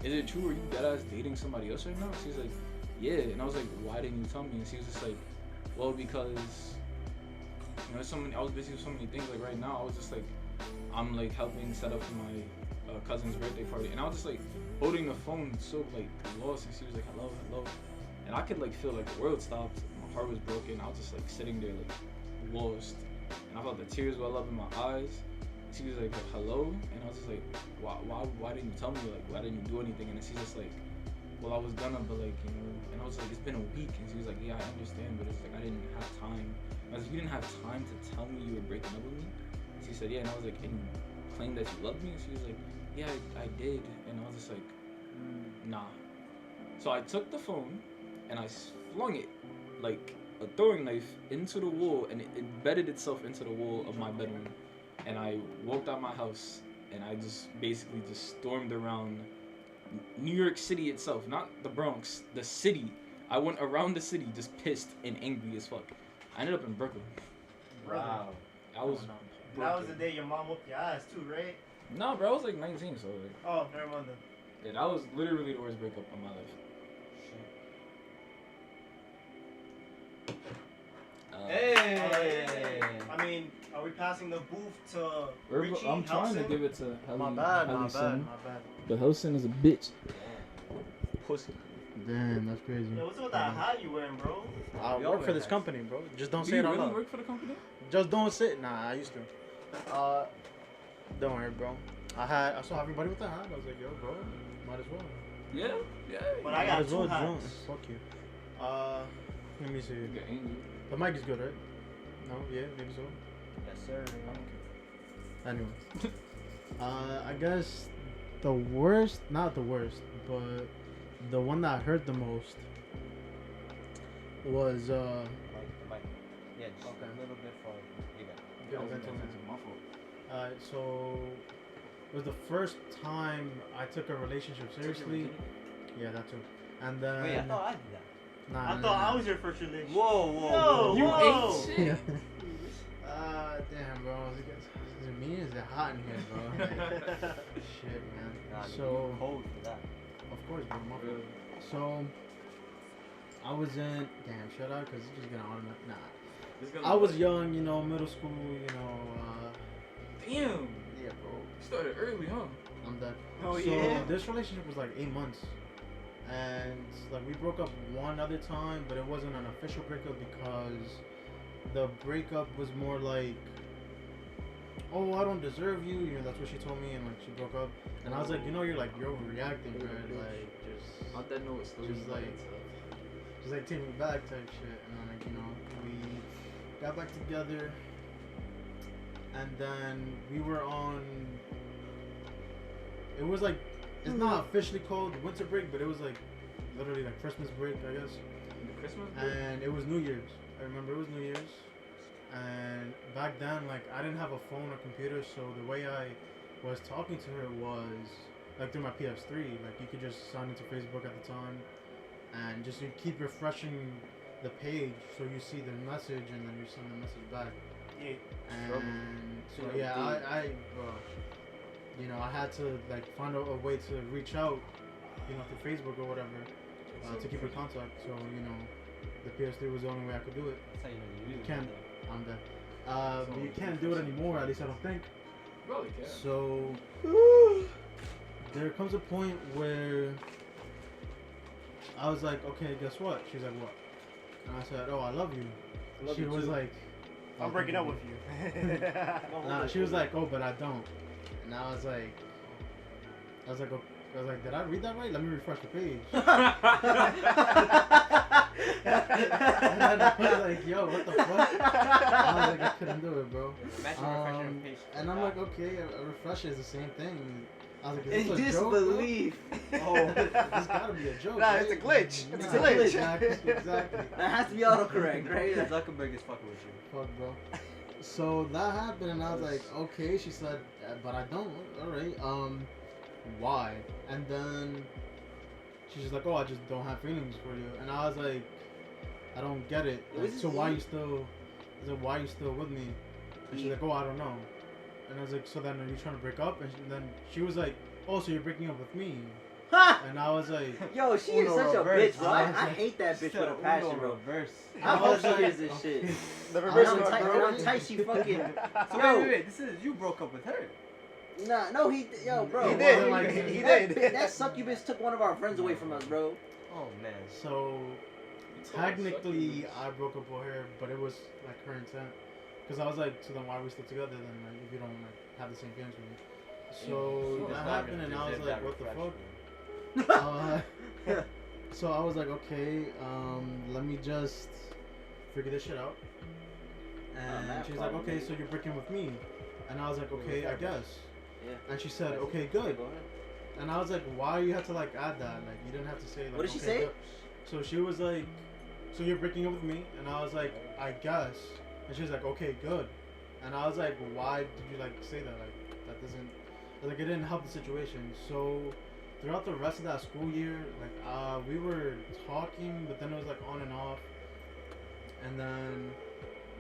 S1: is it true? Are you deadass dating somebody else right now? She's like, yeah. And I was like, why didn't you tell me? And she was just like, well, because, you know, I was busy with so many things. Like right now, I was just like, I'm like helping set up my cousin's birthday party. And I was just like holding the phone so like lost. And she was like, hello, hello. And I could like feel like the world stopped. My heart was broken. I was just like sitting there like lost. And I felt the tears well up in my eyes. She was like, hello? And I was just like, why didn't you tell me? Like, why didn't you do anything? And then she's just like, well, I was gonna, but like, you know. And I was like, it's been a week. And she was like, yeah, I understand, but it's like, I didn't have time. I was like, you didn't have time to tell me you were breaking up with me? And she said, yeah. And I was like, and you claimed that you loved me? And she was like, yeah, I did. And I was just like, nah. So I took the phone and I flung it like a throwing knife into the wall, and it embedded itself into the wall of my bedroom. And I walked out my house, and I just basically just stormed around New York City itself, not the Bronx, the city. I went around the city just pissed and angry as fuck. I ended up in Brooklyn.
S5: Wow.
S1: I was
S5: That was the day your mom whooped your ass too, right?
S1: No, bro, I was like 19, so like,
S5: Oh, never mind then.
S1: yeah, that was literally the worst breakup of my life.
S5: Hey! I mean, are we passing the booth to Richie?
S1: I'm trying to
S5: Helson?
S1: give it to Helly.
S2: My bad.
S1: Hellyson. But Helson is a bitch. Pussy.
S2: Damn, that's crazy.
S5: Yo, what's with that hat you wearing, bro?
S2: I
S5: We all
S2: work for
S5: wear
S2: this
S5: hats.
S2: company, bro. Just don't
S1: Do
S2: say
S1: you
S2: it out
S1: really
S2: loud.
S1: work for the company?
S2: Just don't sit. Nah, I used to. Don't worry, bro. I saw everybody with the hat. I was like, yo, bro, might as well.
S1: Yeah, yeah.
S5: But I
S2: Might
S5: got
S2: as well
S5: two hats.
S2: join. Fuck you. Let me see.
S1: You get angry.
S2: The mic is good, right? No, yeah, maybe so.
S5: Yes, sir.
S2: Anyway, I guess the worst, not the worst, but the one that hurt the most was
S5: Yeah, just a little bit for you guys.
S2: Yeah,
S1: That's
S2: okay.
S1: my fault.
S2: So it was the first time I took a relationship seriously. Yeah, that too. And then
S5: Wait, I thought I did that.
S2: nah,
S5: I thought I was your first relationship.
S4: Whoa, whoa,
S5: You
S4: whoa.
S5: ate
S1: shit.
S2: Damn, bro. Is it me? Is it hot in here, bro? Shit, man.
S4: Nah,
S2: So
S4: cold for that.
S2: of course, bro. my fault. So I was in. Damn, shut up, cause it's just gonna automatic. Nah. I was young, you know, middle school, you know.
S1: Damn.
S2: Yeah, bro.
S1: Started early, huh?
S2: I'm done.
S5: Oh,
S2: so
S5: yeah?
S2: this relationship was like 8 months, and like we broke up one other time, but it wasn't an official breakup because the breakup was more like, oh, I don't deserve you. You know, that's what she told me, and like she broke up, and I was like, you know, you're overreacting, right? Like just
S1: On that note,
S2: just like take me back type shit, and then like you know we got back together, and then we were on. It was like, it's not officially called winter break, but it was like literally like Christmas break, I guess.
S1: Christmas.
S2: And it was New Year's. I remember it was New Year's. And back then, like, I didn't have a phone or computer, so the way I was talking to her was like through my PS3. Like, you could just sign into Facebook at the time, and just you keep refreshing the page so you see the message, and then you send the message back. And so yeah, I you know, I had to like find a way to reach out, you know, through Facebook or whatever, to keep in contact. So you know, the PS3 was the only way I could do it.
S5: That's how you know
S2: You can't. I'm dead. But you can't do it anymore. At least I don't think.
S1: Probably can.
S2: So there comes a point where I was like, okay, guess what? She's like, what? And I said, oh, I love you. She was like,
S3: I'm breaking up with you.
S2: nah, she was like, oh, but I don't. And I was like, oh, did I read that right? Let me refresh the page. And I was like, yo, what the fuck? I was like, I couldn't do it, bro.
S5: Imagine refreshing a page.
S2: And I'm like, okay, a refresh is the same thing. I was like, is this a
S6: Disbelief.
S2: joke, bro? Oh, this gotta be a joke.
S3: Nah,
S2: right?
S3: it's a glitch. It's
S2: Nah,
S3: a glitch.
S2: Exactly.
S6: That has to be autocorrect, right?
S5: Zuckerberg is fucking with you.
S2: Fuck, bro. So that happened, and I was like, okay. She said, but I don't. All right. Why? And then she's just like, oh, I just don't have feelings for you. And I was like, I don't get it. Like, so why you still? I said, why you still with me? And she's like, oh, I don't know. And I was like, so then are you trying to break up? And then she was like, oh, so you're breaking up with me?
S6: Ha!
S2: And I was like,
S6: Yo, she is
S5: Uno
S6: such a
S5: reverse.
S6: bitch, bro. I hate that bitch with a passion, bro.
S5: Reverse.
S6: How
S2: I was
S6: old she
S2: like,
S6: is this shit?
S3: The
S6: And
S3: reverse
S6: I'm
S3: one,
S6: tight,
S3: bro.
S6: and I'm tight, she fucking.
S5: So
S6: Yo.
S5: wait. This is you broke up with her.
S6: Nah, no, yo, bro.
S3: He
S2: Well,
S3: did.
S2: like,
S3: He
S6: That,
S3: did.
S6: that succubus took one of our friends away from us, bro.
S5: Oh man.
S2: so technically I broke up with her, but it was like her intent. Because I was like, so then why are we still together then? Like, if you don't like have the same feelings for me. So that happened, and I was like, what the fuck? So I was like, okay, let me just figure this shit out. And
S6: man,
S2: she's like,
S6: problem,
S2: okay,
S6: nigga.
S2: so you're breaking with me. And I was like, okay, I guess.
S6: Yeah.
S2: And she said, okay, good.
S6: Go ahead.
S2: And I was like, why you had to like add that? Like, you didn't have to say like.
S6: What did she
S2: okay,
S6: say?
S2: good. So she was like, so you're breaking up with me? And I was like, I guess. And she was like, okay, good. And I was like, why did you like say that? Like, that doesn't, like, it didn't help the situation. So throughout the rest of that school year, like, we were talking, but then it was like on and off. And then,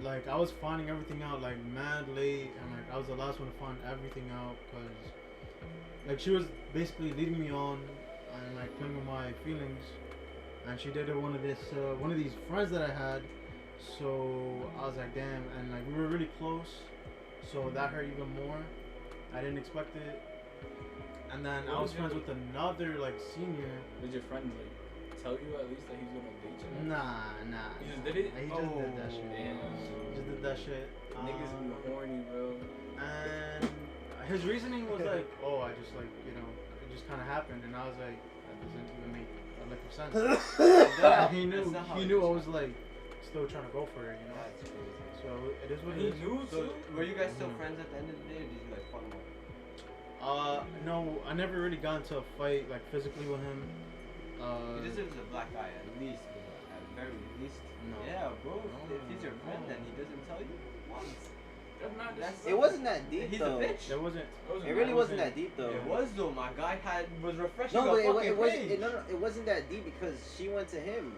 S2: like, I was finding everything out like mad late, and like I was the last one to find everything out, cause like she was basically leading me on and like playing with my feelings, and she did it one of these friends that I had. So I was like, damn, and like we were really close, so that hurt even more. I didn't expect it. And then I was friends with another like senior.
S1: Did your friend like tell you at least that he's gonna date you?
S2: Nah.
S1: He just did it?
S2: He just did that shit.
S1: Damn.
S2: He just did that shit.
S1: Niggas be horny, bro.
S2: And his reasoning was like, oh, I just like, you know, it just kind of happened, and I was like, that doesn't even make a lick of sense. And he knew,
S5: That's not how
S2: he
S5: it
S2: knew
S5: is.
S2: I was like, still trying to go for it, you know.
S5: That's crazy.
S2: So it is what
S1: He
S2: it is.
S1: knew
S5: So
S1: too?
S5: were you guys still
S2: Mhm.
S5: friends at the end of the day, or did you like fuck him up?
S2: No, I never really got into a fight like physically with him.
S5: He deserves a black eye at least, at the very least.
S2: No.
S5: Yeah, bro.
S2: No,
S5: If he's your friend
S2: no.
S5: and he doesn't tell you, once.
S1: That's
S6: It wasn't that deep,
S5: He's
S6: though.
S5: a bitch.
S2: There wasn't.
S6: It really wasn't that deep, though.
S5: It was though. My guy was refreshing
S6: No,
S5: a
S6: but
S5: fucking
S6: it wasn't.
S5: page.
S6: No, it wasn't that deep because she went to him.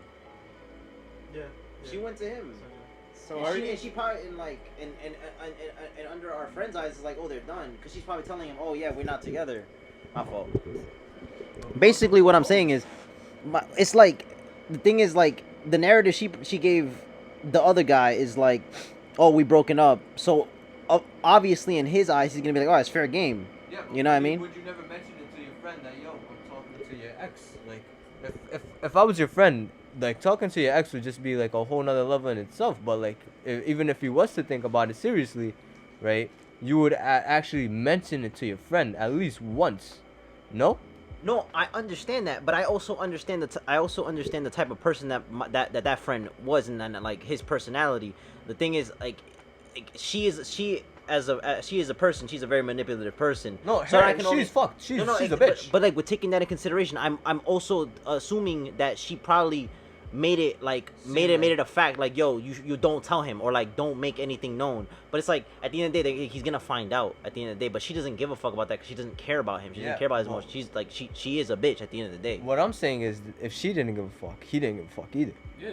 S2: Yeah.
S6: She went to him.
S3: So
S6: And she probably in like and under our friends' eyes is like, oh, they're done, because she's probably telling him, oh yeah, we're not together. My fault. Basically, what I'm saying is, it's like the thing is like the narrative she gave the other guy is like, oh, we broken up. So obviously in his eyes, he's gonna be like, oh, it's fair game.
S5: Yeah,
S6: You know what I mean?
S5: Would you never mention it to your friend that yo, I'm talking to your ex? Like, if I was your friend, like talking to your ex would just be like a whole nother level in itself. But like, even if you was to think about it seriously, right, you would actually mention it to your friend at least once. No?
S6: No, I understand that, but I also understand the type of person that friend was, and then like his personality. The thing is, like she is a person. She's a very manipulative person.
S5: No,
S6: So I
S5: her,
S6: can only-
S5: she's fucked. She's a
S6: but-
S5: bitch.
S6: But like with taking that in consideration, I'm also assuming that she probably made it like made it a fact, like, yo, you don't tell him, or like don't make anything known. But it's like at the end of the day, he's gonna find out at the end of the day. But she doesn't give a fuck about that because she doesn't care about him. She doesn't care about his emotions. She's like she is a bitch at the end of the day.
S5: What I'm saying is, if she didn't give a fuck, he didn't give a fuck either.
S1: Yeah,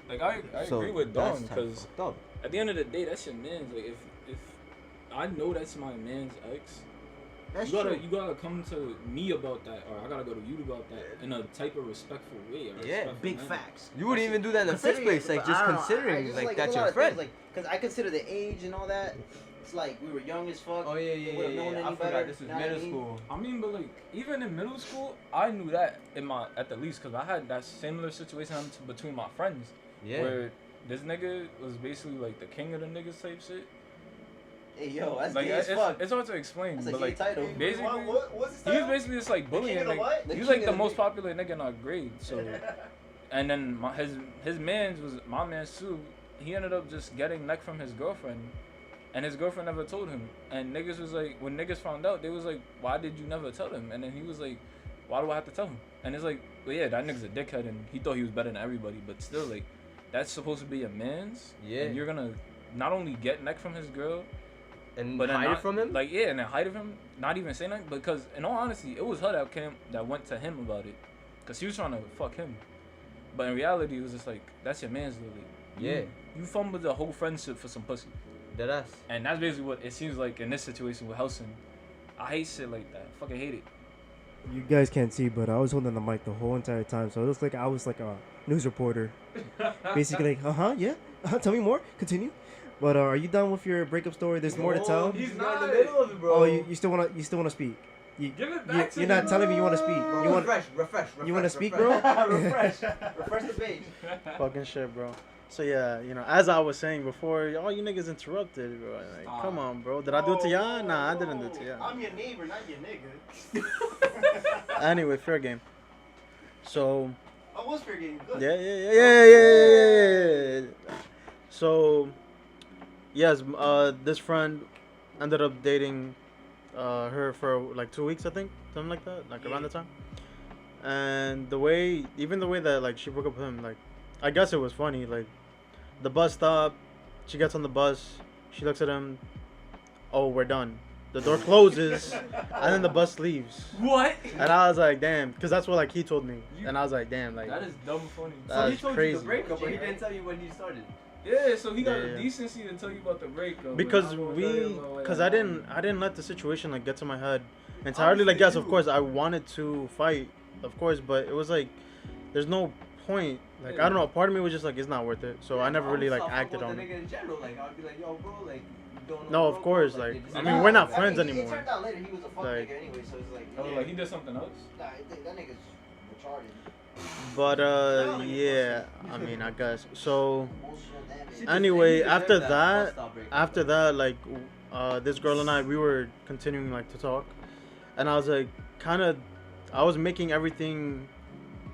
S1: like I
S5: So
S1: agree with
S5: that's
S1: Dawn,
S5: kinda
S1: because
S5: fucked up.
S1: at the end of the day, that's your man's. Like if I know that's my man's ex,
S2: That's
S1: you
S2: true.
S1: gotta come to me about that, or I gotta go to you about that in a type of respectful way. Or
S5: Yeah,
S1: respectful
S6: Big
S1: manner.
S6: facts.
S5: You wouldn't even do that in the first
S6: Considering
S5: place,
S6: it,
S5: like
S6: but
S5: just
S6: I don't know,
S5: considering
S6: just,
S5: like
S6: there's
S5: that's
S6: a lot
S5: your
S6: of
S5: friend.
S6: things, like, cause I consider the age and all that. It's like we were young as fuck.
S5: Oh
S6: They would've known any better,
S5: This was
S6: know what I
S5: middle
S6: mean?
S5: school.
S1: I mean, but like even in middle school, I knew that at the least, because I had that similar situation between my friends,
S5: Yeah.
S1: where this nigga was basically like the king of the niggas type shit.
S6: Hey yo, that's
S1: Like
S6: gay as fuck.
S1: it's hard to explain,
S6: That's a
S1: but
S6: gay
S1: like
S6: title.
S1: basically,
S7: What's his
S1: he was
S7: title?
S1: basically just like bullying.
S7: king of the
S1: Like,
S7: what?
S6: The
S1: he was
S6: king
S1: like
S6: of
S1: the
S6: the
S1: most
S6: niggas.
S1: popular nigga in our grade. So, and then his man's was my man's too. He ended up just getting neck from his girlfriend, and his girlfriend never told him. And niggas was like, when niggas found out, they was like, why did you never tell him? And then he was like, why do I have to tell him? And it's like, well, yeah, that nigga's a dickhead, and he thought he was better than everybody, but still, like, that's supposed to be a man's.
S5: Yeah.
S1: And you're gonna not only get neck from his girl,
S5: And
S1: but then
S5: hide
S1: not,
S5: it from him.
S1: Like, yeah, and then hide it from him, not even say nothing. Because in all honesty, it was her that went to him about it, cause she was trying to fuck him. But in reality, it was just like, that's your man's, Lily.
S5: Yeah.
S1: You fumbled the whole friendship for some pussy.
S5: Deadass.
S1: And that's basically what it seems like in this situation with Helson. I hate shit like that. I fucking hate it.
S3: You guys can't see, but I was holding the mic the whole entire time, so it looks like I was like a news reporter. Basically, like, yeah, tell me more, continue. But are you done with your breakup story? There's more to tell.
S1: He's
S5: not in the middle of it, bro.
S3: Oh, you still wanna speak?
S1: Give it back to
S3: You're not
S1: him.
S3: telling me you wanna speak. You want
S5: refresh.
S3: you wanna speak, bro?
S6: Refresh the page.
S2: Fucking shit, bro. So yeah, as I was saying before, all you niggas interrupted, bro. Like, come on, bro. Did I do it to y'all? Nah, I didn't do it to y'all.
S7: I'm your neighbor, not your nigga.
S2: Anyway, fair game. So
S7: I was fair game. Good.
S2: yeah. So yes, this friend ended up dating her for like 2 weeks, I think, something like that, like around the time. And even the way that like she broke up with him, like I guess it was funny. Like the bus stop, she gets on the bus, she looks at him. Oh, we're done. The door closes, and then the bus leaves.
S1: What?
S2: And I was like, damn, because that's what like he told me, and I was like, damn, like
S1: That is dumb funny.
S2: that's crazy.
S5: breakup, but he didn't tell you when he started.
S1: Yeah, so he got
S2: Yeah.
S1: the decency to tell you about the breakup.
S2: Because
S1: and I won't tell you about what
S2: I
S1: happened.
S2: didn't let the situation like get to my head entirely. Like yes, of course I wanted to fight, of course, but it was like there's no point. Like I don't know, part of me was just like it's not worth it. So I never really like acted on it.
S5: In general, like I'd be like, yo, bro, like you don't
S2: No,
S5: know,
S2: of
S5: bro,
S2: course,
S5: bro,
S2: like,
S5: it's
S2: I
S5: not-
S2: mean, we're not friends
S6: It
S2: anymore.
S6: turned out later he was a fuck
S2: Like-
S6: nigga anyway, so it's like,
S1: Oh, like he did something else?
S6: nah, that nigga's retarded.
S2: But yeah, I mean, I guess so.
S6: Emotional damage.
S5: She
S2: Anyway,
S5: deserved
S2: after
S5: bus
S2: that,
S5: stop breakup,
S2: after
S5: bro.
S2: that, like this girl and I, we were continuing like to talk, and I was like, I was making everything,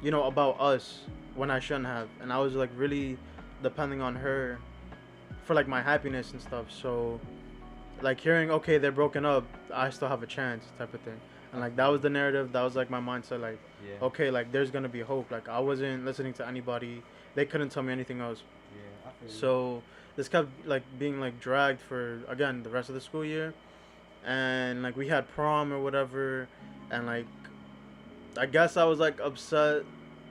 S2: about us when I shouldn't have, and I was like really depending on her for like my happiness and stuff. So like hearing, okay, they're broken up, I still have a chance, type of thing. And like that was the narrative, that was like my mindset, like
S5: Yeah.
S2: okay, like there's gonna be hope. Like I wasn't listening to anybody, they couldn't tell me anything else.
S5: Yeah, I feel you.
S2: So this kept like being like dragged for again the rest of the school year, and like we had prom or whatever, and like I guess I was like upset,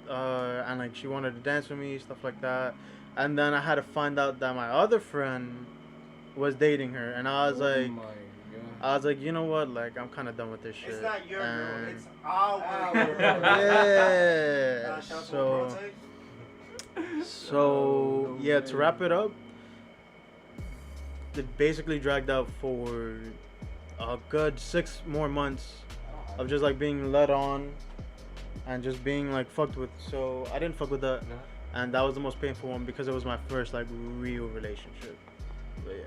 S2: and like she wanted to dance with me, stuff like that, and then I had to find out that my other friend was dating her, and I was like,
S1: my God.
S2: I was like, you know what, like I'm kind of done with this shit.
S7: It's not your girl,
S2: And-
S7: it's our
S6: Our
S7: girl.
S6: girl.
S2: yeah.
S7: Shout out to
S2: So.
S7: Bronte.
S2: So yeah, to wrap it up, it basically dragged out for a good 6 more months of just like being led on and just being like fucked with. So I didn't fuck with that,
S5: No.
S2: and that was the most painful one because it was my first like real relationship. But yeah.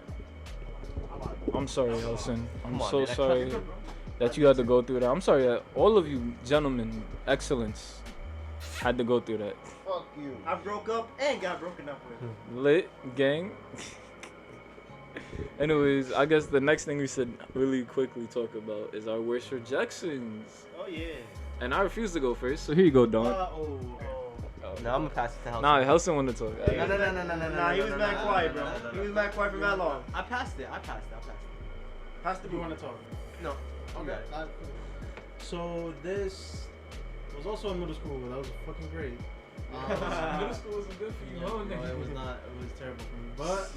S1: I'm sorry, Elson. I'm
S5: Come on,
S1: so
S5: man,
S1: sorry that you had to go through that. I'm sorry that all of you gentlemen, excellence, had to go through that.
S7: Fuck you. I broke up and got broken up with.
S1: Lit gang. Anyways, I guess the next thing we should really quickly talk about is our worst rejections.
S7: Oh yeah.
S1: And I refuse to go first, so here you go, Don.
S7: Oh.
S5: No, I'm gonna pass it to Helson.
S1: Nah, Helson wanted to talk.
S5: No.
S3: Nah, he was mad quiet, bro. He was mad quiet for that long.
S5: I passed it.
S3: Pass the
S2: You
S3: boot.
S2: want to talk?
S5: No.
S2: Okay. So this was also in middle school. That was fucking great.
S1: Middle school wasn't good for you,
S2: No,
S1: huh?
S2: it was not. It was terrible for me. But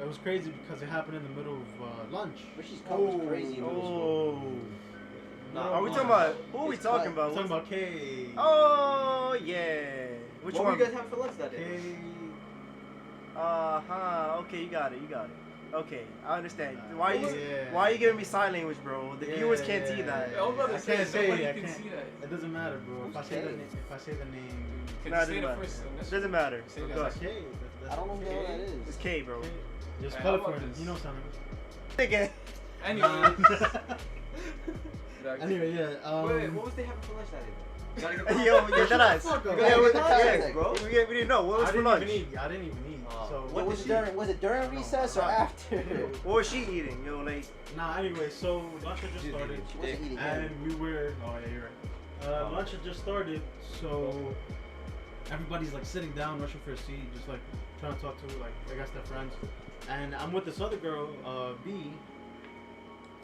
S2: it was crazy because it happened in the middle of lunch.
S6: Richie's cup was crazy in middle school.
S2: Middle
S3: Are we
S2: of
S3: talking
S2: lunch.
S3: about? Who are we
S6: It's
S3: talking
S6: like-
S3: about?
S2: We're talking about K.
S3: Oh yeah. Which
S5: What
S3: one?
S5: were you guys having for lunch that day?
S2: K.
S3: Okay, you got it. Okay, I understand. Why you?
S2: Yeah.
S3: Why are you giving me sign language, bro? The viewers can't see that.
S1: I was about to
S2: I
S1: say,
S2: can't say.
S1: nobody
S2: I
S1: can
S2: can't.
S1: see that.
S2: It doesn't matter, bro. If I say the
S6: K?
S2: name,
S1: Can
S3: Nah,
S1: you
S3: it
S1: say
S3: doesn't
S1: the
S3: matter.
S1: first
S3: It doesn't matter.
S1: Say
S3: Go
S1: that.
S3: ahead.
S2: that's K.
S6: I don't know what that is.
S3: It's K, bro.
S2: Just
S1: Hey,
S2: call
S1: how
S2: it for
S1: about
S2: him.
S1: this?
S2: You know something.
S3: Nigga.
S1: Anyway,
S2: Anyway, yeah.
S5: Wait, what was they having for lunch that day? Gotta get
S3: Yo, that ass.
S2: fuck up.
S3: Yeah,
S6: with
S3: what
S6: the
S3: the
S6: context,
S5: bro.
S3: We didn't know. What was
S2: I
S3: for
S2: didn't
S3: lunch?
S2: even eat. I didn't even eat. So
S6: What was it
S2: she?
S6: during recess or after?
S3: What was she eating? Yo, like.
S2: Nah. Anyway, so lunch had just started,
S6: She wasn't eating
S2: and
S6: anything.
S2: we were. Oh yeah, you're right. Lunch had just started, so everybody's like sitting down, rushing for a seat, just like trying to talk to like I guess their friends. And I'm with this other girl, B,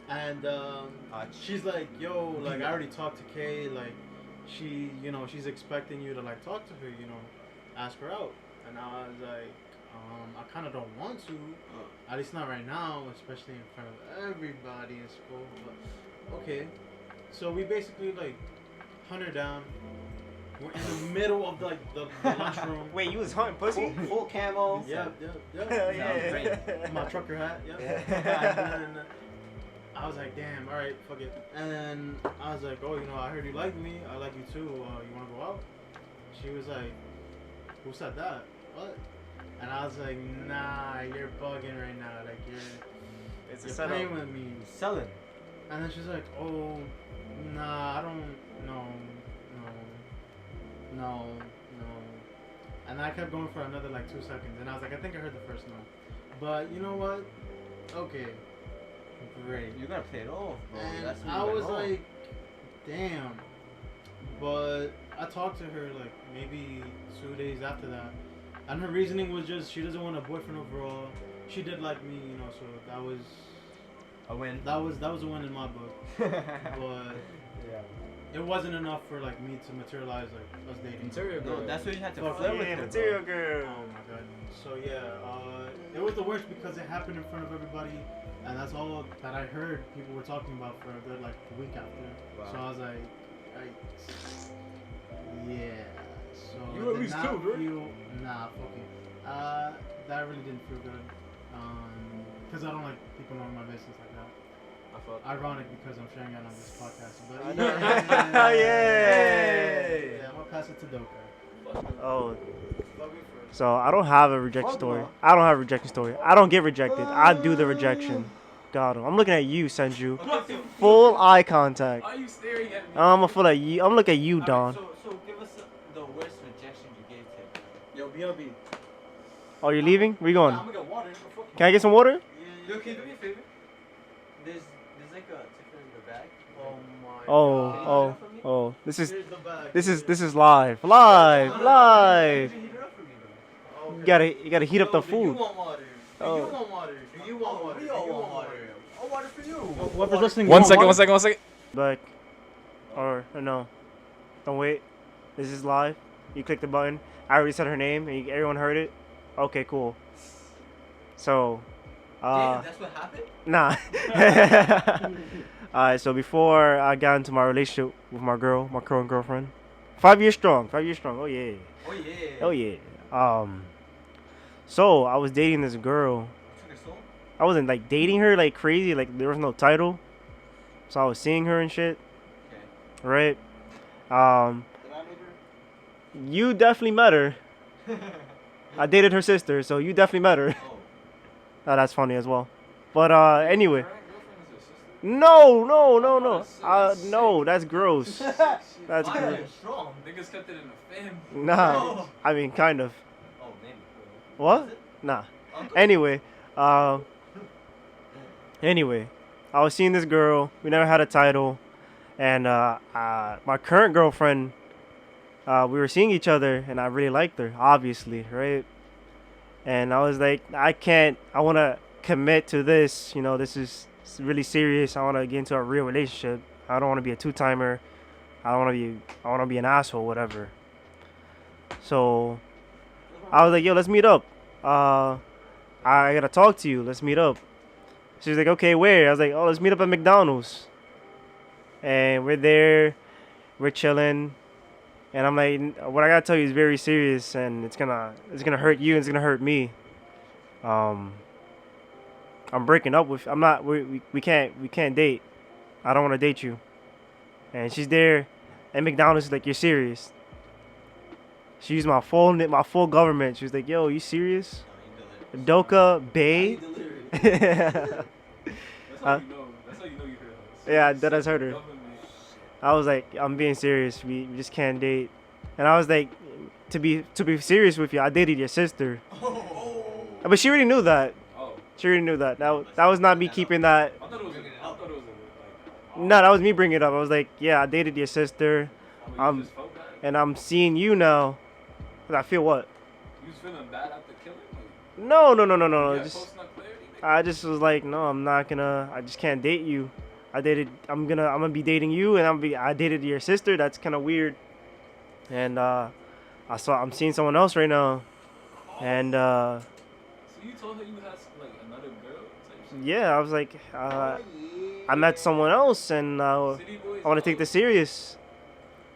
S2: and she's like, "Yo, like I already talked to Kay, like she, she's expecting you to like talk to her, ask her out." And I was like, I kind of don't want to, at least not right now, especially in front of everybody in school. But okay, so we basically like hunt her down. We're in the middle of the lunchroom.
S3: Wait, you was hunting pussy?
S6: Full camo.
S2: Yep.
S3: Yeah.
S2: My trucker hat. Yep.
S3: Yeah.
S2: And then I was like, damn, all right, fuck it. And then I was like, oh, I heard you like me. I like you too. You want to go out? She was like, who said that? What? And I was like, nah, you're bugging right now. Like
S3: It's a
S2: you're
S3: setup.
S2: playing with me.
S5: Selling.
S2: And then she's like, oh, nah, I don't, no. And I kept going for another like 2 seconds. And I was like, I think I heard the first no. But you know what? Okay. Great.
S5: You're gonna play it off, bro.
S2: And
S5: That's what
S2: I
S5: you went
S2: was
S5: wrong.
S2: like, damn. But I talked to her like maybe 2 days after that. And her reasoning was just she doesn't want a boyfriend overall. She did like me, so that was
S5: a win.
S2: that was a win in my book. But
S5: Yeah.
S2: it wasn't enough for like me to materialize like us dating.
S1: Material girl.
S5: No, that's what you had to
S2: Fuck
S5: flirt
S2: yeah,
S5: with.
S3: Yeah,
S5: her,
S3: material
S5: bro.
S3: girl.
S2: Oh my god. So it was the worst because it happened in front of everybody, and that's all that I heard people were talking about for a good like week after.
S5: Wow.
S2: So I was like, yeah. So
S1: You
S2: I
S1: at
S2: did
S1: least
S2: not
S1: killed her.
S2: feel, Nah, fuck you. That really didn't feel good. Because I don't like people knowing my business like that.
S1: I fuck.
S2: Ironic because I'm sharing it on this podcast. But
S3: I know. Yeah.
S2: Yeah, I'm gonna pass it to Doka.
S3: Oh,
S2: Love you first.
S3: so I don't have a rejection story. I don't have a rejection story. I don't get rejected. I do the rejection. Got him. I'm looking at you, Senju. Full eye contact.
S1: Are you staring at me?
S3: I'm looking at you. I'm looking at you, Don.
S5: So give us the worst rejection you gave to.
S2: Yo, BLB.
S3: Oh, you're leaving? Where you going?
S5: I'm gonna get water.
S3: Can I get some water?
S5: Yo, can you do me a favor? There's like a ticker in the bag.
S2: Oh my
S3: Oh,
S2: god.
S3: oh, oh. This is
S2: Here's the bag.
S3: this is live. Live.
S5: Heat it up for me, bro.
S2: Okay.
S3: You gotta heat up the
S2: Do you
S3: food.
S2: want water? Do
S3: Oh.
S2: you want water? Do you want water?
S5: We
S2: Do
S5: all
S2: you
S5: want water. I want water for you.
S2: Whoever's listening.
S1: One second.
S3: Back. Or no. Don't wait. This is live. You click the button. I already said her name and everyone heard it. Okay, cool. So,
S5: Damn, that's what happened?
S3: nah. Alright, so before I got into my relationship with my current girlfriend, 5 years strong. Oh yeah.
S5: Oh yeah.
S3: Oh yeah. So I was dating this girl.
S5: Took her soul?
S3: I wasn't like dating her like crazy, like there was no title. So I was seeing her and shit,
S5: Okay.
S3: right?
S6: Did I meet her?
S3: You definitely met her. I dated her sister, so you definitely met her.
S5: Oh.
S3: Oh, that's funny as well. But anyway.
S1: Current girlfriend is your sister?
S3: No.
S1: That's
S3: No, that's gross. That's
S5: Fire
S3: gross.
S5: and strong.
S1: Niggas kept it in the family.
S3: Nah. I mean, kind of.
S5: Oh, maybe.
S3: What?
S5: Is it?
S3: Nah.
S5: Uncle?
S3: Anyway, I was seeing this girl. We never had a title, and my current girlfriend, we were seeing each other, and I really liked her, obviously, right? And I was like, I want to commit to this. This is really serious. I want to get into a real relationship. I don't want to be a two-timer. I want to be an asshole, whatever. So I was like, yo, let's meet up. I gotta talk to you. Let's meet up. She was like, okay, where? I was like, oh, let's meet up at McDonald's. And we're there, we're chilling, and I'm like, what I gotta tell you is very serious, and it's gonna hurt you, and it's gonna hurt me. I'm breaking up with. I'm not. We can't date. I don't want to date you. And she's there, at McDonald's. She's like, you're serious? She used my full government. She was like, yo, you serious? Doka Bay.
S1: That's how you know. That's how you know you heard us.
S3: Yeah, that has hurt her. I was like, I'm being serious. We just can't date. And I was like, to be serious with you, I dated your sister. But she already knew that.
S1: Oh.
S3: She already knew that. That was not me keeping that.
S1: I thought it was.
S3: No, that was me bringing it up. I was like, yeah, I dated your sister. And I'm seeing you now. I feel what?
S1: You was feeling bad after killing?
S3: No.
S1: Yeah,
S3: Just, I just was like, no, I'm not gonna. I just can't date you. I'm gonna be dating you, and I dated your sister. That's kind of weird. And I'm seeing someone else right now. And
S1: So you told her you had like another girl type shit?
S3: yeah, I was like, I met someone else, and I want to take this serious.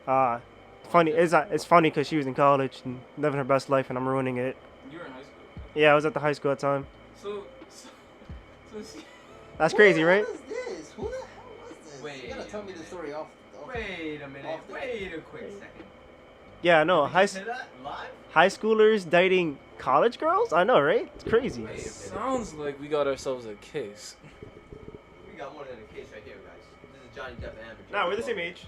S3: Funny, it's funny because she was in college and living her best life, and I'm ruining it.
S1: You were in high school?
S3: Yeah, I was at the high school at the time.
S1: So she,
S3: That's crazy, right?
S6: What is this? Who the hell was this?
S7: Wait
S6: You gotta tell me the story off.
S7: Wait a minute. Wait a quick second.
S3: Yeah, no,
S7: Did you say that live?
S3: high schoolers dating college girls? I know, right? It's crazy.
S7: Wait.
S1: sounds like we got ourselves a case.
S7: We got more than a case right here, guys. This is Johnny Depp and Amber.
S3: Nah, we're the same age.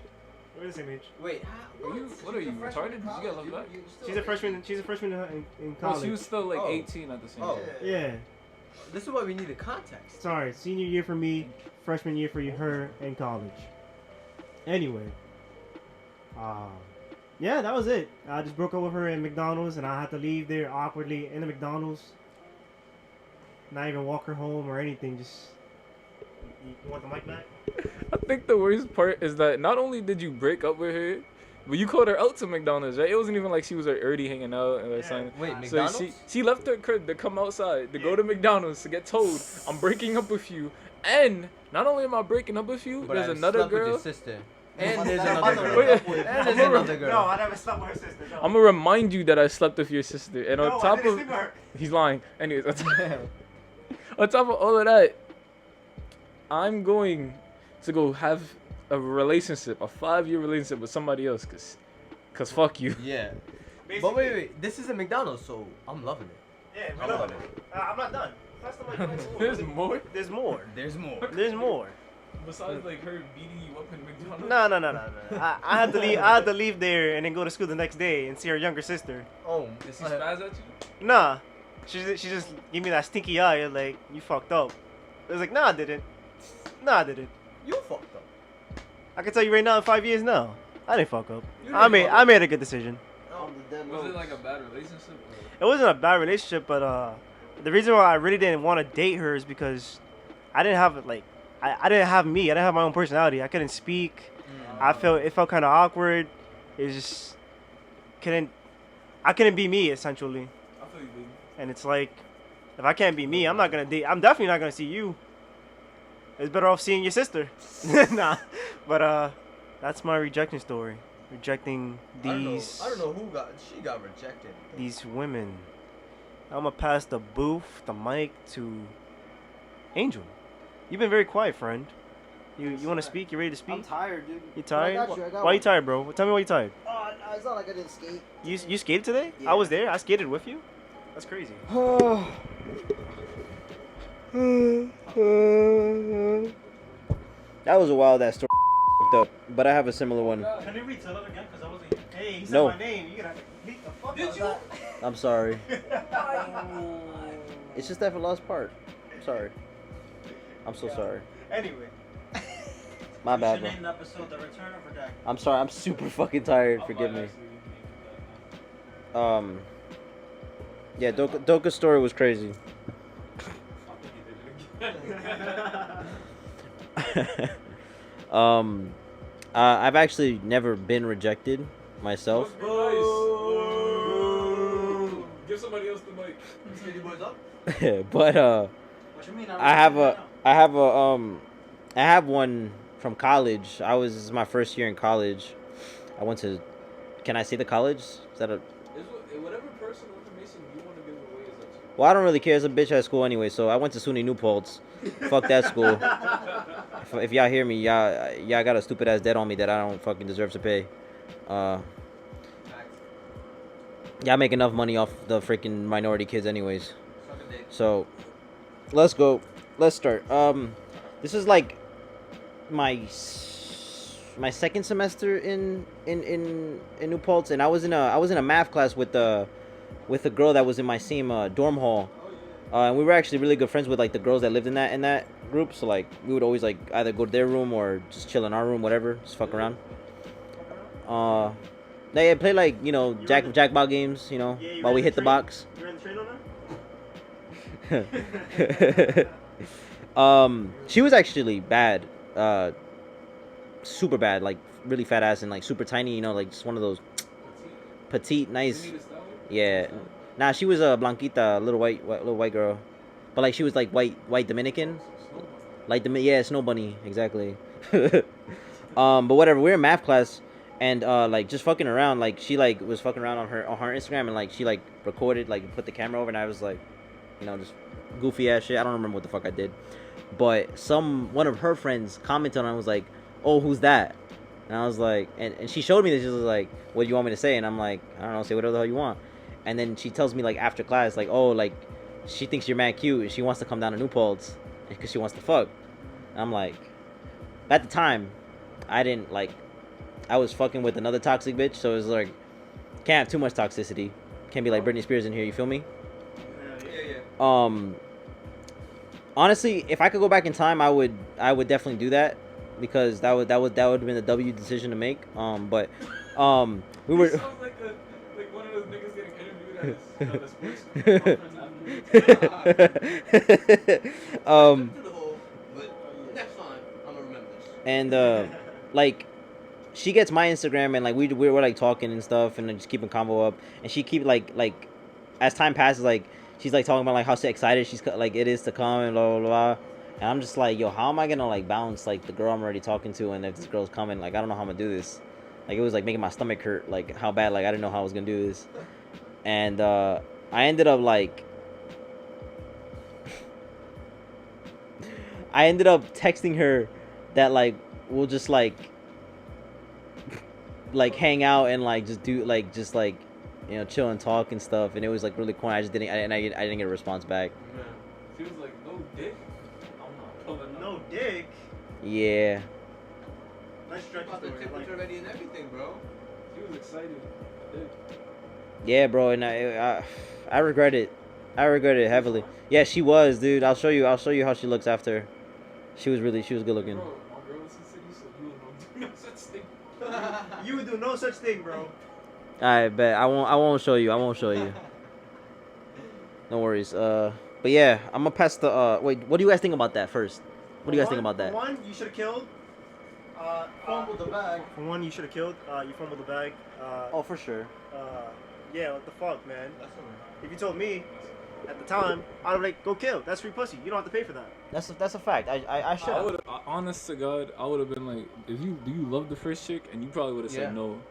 S3: We're the same age.
S7: Wait,
S1: What are you, retarded? Did you get left back?
S3: She's a freshman. She's a freshman in
S1: No,
S3: college.
S1: she was still like
S7: Oh.
S1: 18 at the same
S7: Oh.
S1: time.
S3: Yeah.
S7: this is why we need a context.
S3: Sorry, senior year for me, freshman year for her in college. Anyway, yeah, that was it. I just broke up with her in McDonald's, and I had to leave there awkwardly in the McDonald's. Not even walk her home or anything. Just you want the mic back?
S1: I think the worst part is that not only did you break up with her, but you called her out to McDonald's, right? It wasn't even like she was already hanging out or something.
S7: Wait,
S1: So
S7: McDonald's?
S1: she left her crib to come outside to go to McDonald's to get told I'm breaking up with you, and not only am I breaking up with you,
S7: But
S1: there's
S7: I
S1: another
S7: slept with
S1: girl.
S7: your sister. And
S6: Wait,
S7: there's
S6: wait,
S7: another girl.
S1: wait,
S7: And there's another girl.
S3: No, I never slept with her sister. No.
S1: I'm gonna remind you that I slept with your sister, and on
S3: No, I
S1: top
S3: didn't
S1: of
S3: sleep with her.
S1: he's lying. Anyways, on top of all of that, I'm going to go have a relationship, a 5-year relationship with somebody else, cause fuck you.
S7: Yeah.
S3: Basically,
S7: But wait, this is a McDonald's, so I'm loving it.
S3: Yeah,
S7: I'm loving it.
S3: I'm not done. That's the mic.
S1: There's more.
S3: There's more.
S7: There's more.
S3: There's more.
S1: Besides like her beating you up in McDonald's.
S3: No. I had to leave. I had to leave there and then go to school the next day and see her younger sister.
S7: Oh,
S1: Did she spaz at you?
S3: Nah, she just gave me that stinky eye. Like, you fucked up. I was like, nah, I didn't.
S7: you fucked up.
S3: I can tell you right now, in 5 years now, I didn't fuck up.
S1: You
S3: I
S1: didn't fuck
S3: made
S1: up.
S3: a good decision.
S6: On the dead
S1: Was it
S6: notes.
S1: like a bad relationship?
S3: It wasn't a bad relationship, but the reason why I really didn't want to date her is because I didn't have like I didn't have me. I didn't have my own personality. I couldn't speak. It felt kind of awkward. It was just I couldn't be me essentially.
S1: I feel you, baby.
S3: And it's like, if I can't be me, I'm not gonna date. I'm definitely not gonna see you. It's better off seeing your sister. Nah, but that's my rejection story. Rejecting these
S7: I don't know who she got rejected.
S3: these women. I'm gonna pass the mic to Angel. You've been very quiet, friend. You want to speak? You ready to
S6: I'm
S3: speak?
S6: tired, dude.
S3: You tired?
S6: I got you. I got
S3: Why you
S6: one.
S3: tired, bro? Tell me why you tired.
S6: It's not like I didn't skate.
S3: You skated today?
S6: Yeah.
S3: I was there. I skated with you. That's crazy.
S6: That was a while that story up, but I have a similar one.
S3: Can you retell it again? Because I wasn't. Hey, he said
S6: No.
S3: my name. You gotta beat the fuck
S1: Did
S3: out
S1: you?
S3: of
S6: I'm sorry. It's just that lost part. I'm sorry. I'm so sorry.
S3: that. Anyway.
S6: My bad, bro.
S3: the episode "The Return of Redacted."
S6: I'm sorry. I'm super fucking tired. Forgive me.
S4: Yeah, Doka's story was crazy. um, I've actually never been rejected myself.
S1: Must be nice. Give somebody else the mic.
S7: Steady boys up.
S4: But
S7: What you mean?
S4: I have one from college. This is my first year in college. I went to. Can I say the college? Is that a?
S1: Whatever personal information you want to give away is up to you.
S4: Well, I don't really care. It's a bitch ass school anyway. So I went to SUNY New Paltz. Fuck that school. If y'all hear me, y'all got a stupid ass debt on me that I don't fucking deserve to pay. Y'all make enough money off the freaking minority kids anyways. So let's go. Let's start. This is like my second semester in New Paltz, and I was in a math class with a girl that was in my same dorm hall. And we were actually really good friends with like the girls that lived in that group. So like we would always like either go to their room or just chill in our room, whatever, just fuck around. They play like jackpot games, while we hit the box.
S7: You're in the train on that?
S4: She was actually bad, super bad, like really fat ass and like super tiny, like just one of those petite, nice. Yeah. Nah, she was a blanquita, little white girl, but like she was like white Dominican, like Snow Bunny, exactly. But whatever. We were in math class, and like just fucking around. Like she like was fucking around on her Instagram, and like she like recorded, like put the camera over, and I was like, just goofy ass shit. I don't remember what the fuck I did, but one of her friends commented on it and was like, "Oh, who's that?" And I was like, and she showed me this. She was like, "What do you want me to say?" And I'm like, "I don't know, say whatever the hell you want." And then she tells me like after class, like, "Oh, like she thinks you're mad cute and she wants to come down to New Paltz because she wants to fuck." And I'm like, at the time, I didn't like. I was fucking with another toxic bitch, so it was like, can't have too much toxicity. Can't be like Britney Spears in here. You feel me?
S7: Yeah.
S4: Honestly, if I could go back in time, I would definitely do that because that would have been a W decision to make. But we were.
S1: It sounds like one of those niggas getting interviewed at
S7: Next time, I'm gonna remember this.
S4: And like she gets my Instagram and like we're like talking and stuff and just keeping convo up, and she keep like as time passes, like she's like talking about like how excited she's like it is to come and blah blah blah, and I'm just like, yo, how am I gonna like bounce like the girl I'm already talking to, and if this girl's coming, like I don't know how I'm gonna do this. Like it was like making my stomach hurt, like how bad, like I didn't know how I was gonna do this. And I ended up like texting her that like we'll just like hang out and like just do like just like chill and talk and stuff, and it was like really cool. I didn't get a response back.
S1: Man, she was like, "No dick." I'm not pulling up.
S7: No dick.
S4: Yeah.
S7: Nice stretch
S8: Got the
S7: story.
S8: temperature ready and everything, bro.
S1: She was excited.
S4: Yeah, bro, and I regret it. I regret it heavily. Yeah, she was, dude. I'll show you how she looks after. She was good looking.
S1: Bro, my girl was in city, so you would do no such thing.
S7: You would do no such thing, bro.
S4: I bet I won't show you. No worries. But yeah, I'm gonna pass the. Wait, what do you guys think about that first? What do you guys think about that?
S7: For one, you should have killed.
S8: Fumbled the bag.
S7: For one, you should have killed. You fumbled the bag.
S4: Oh, for sure.
S7: Yeah, what the fuck, man?
S8: That's all right.
S7: If you told me at the time, I'd have like, go kill. That's free pussy. You don't have to pay for that.
S4: That's a fact. I should.
S1: I would, honest to God, I would have been like, do you love the first chick? And you probably would have
S5: Yeah.
S1: said no.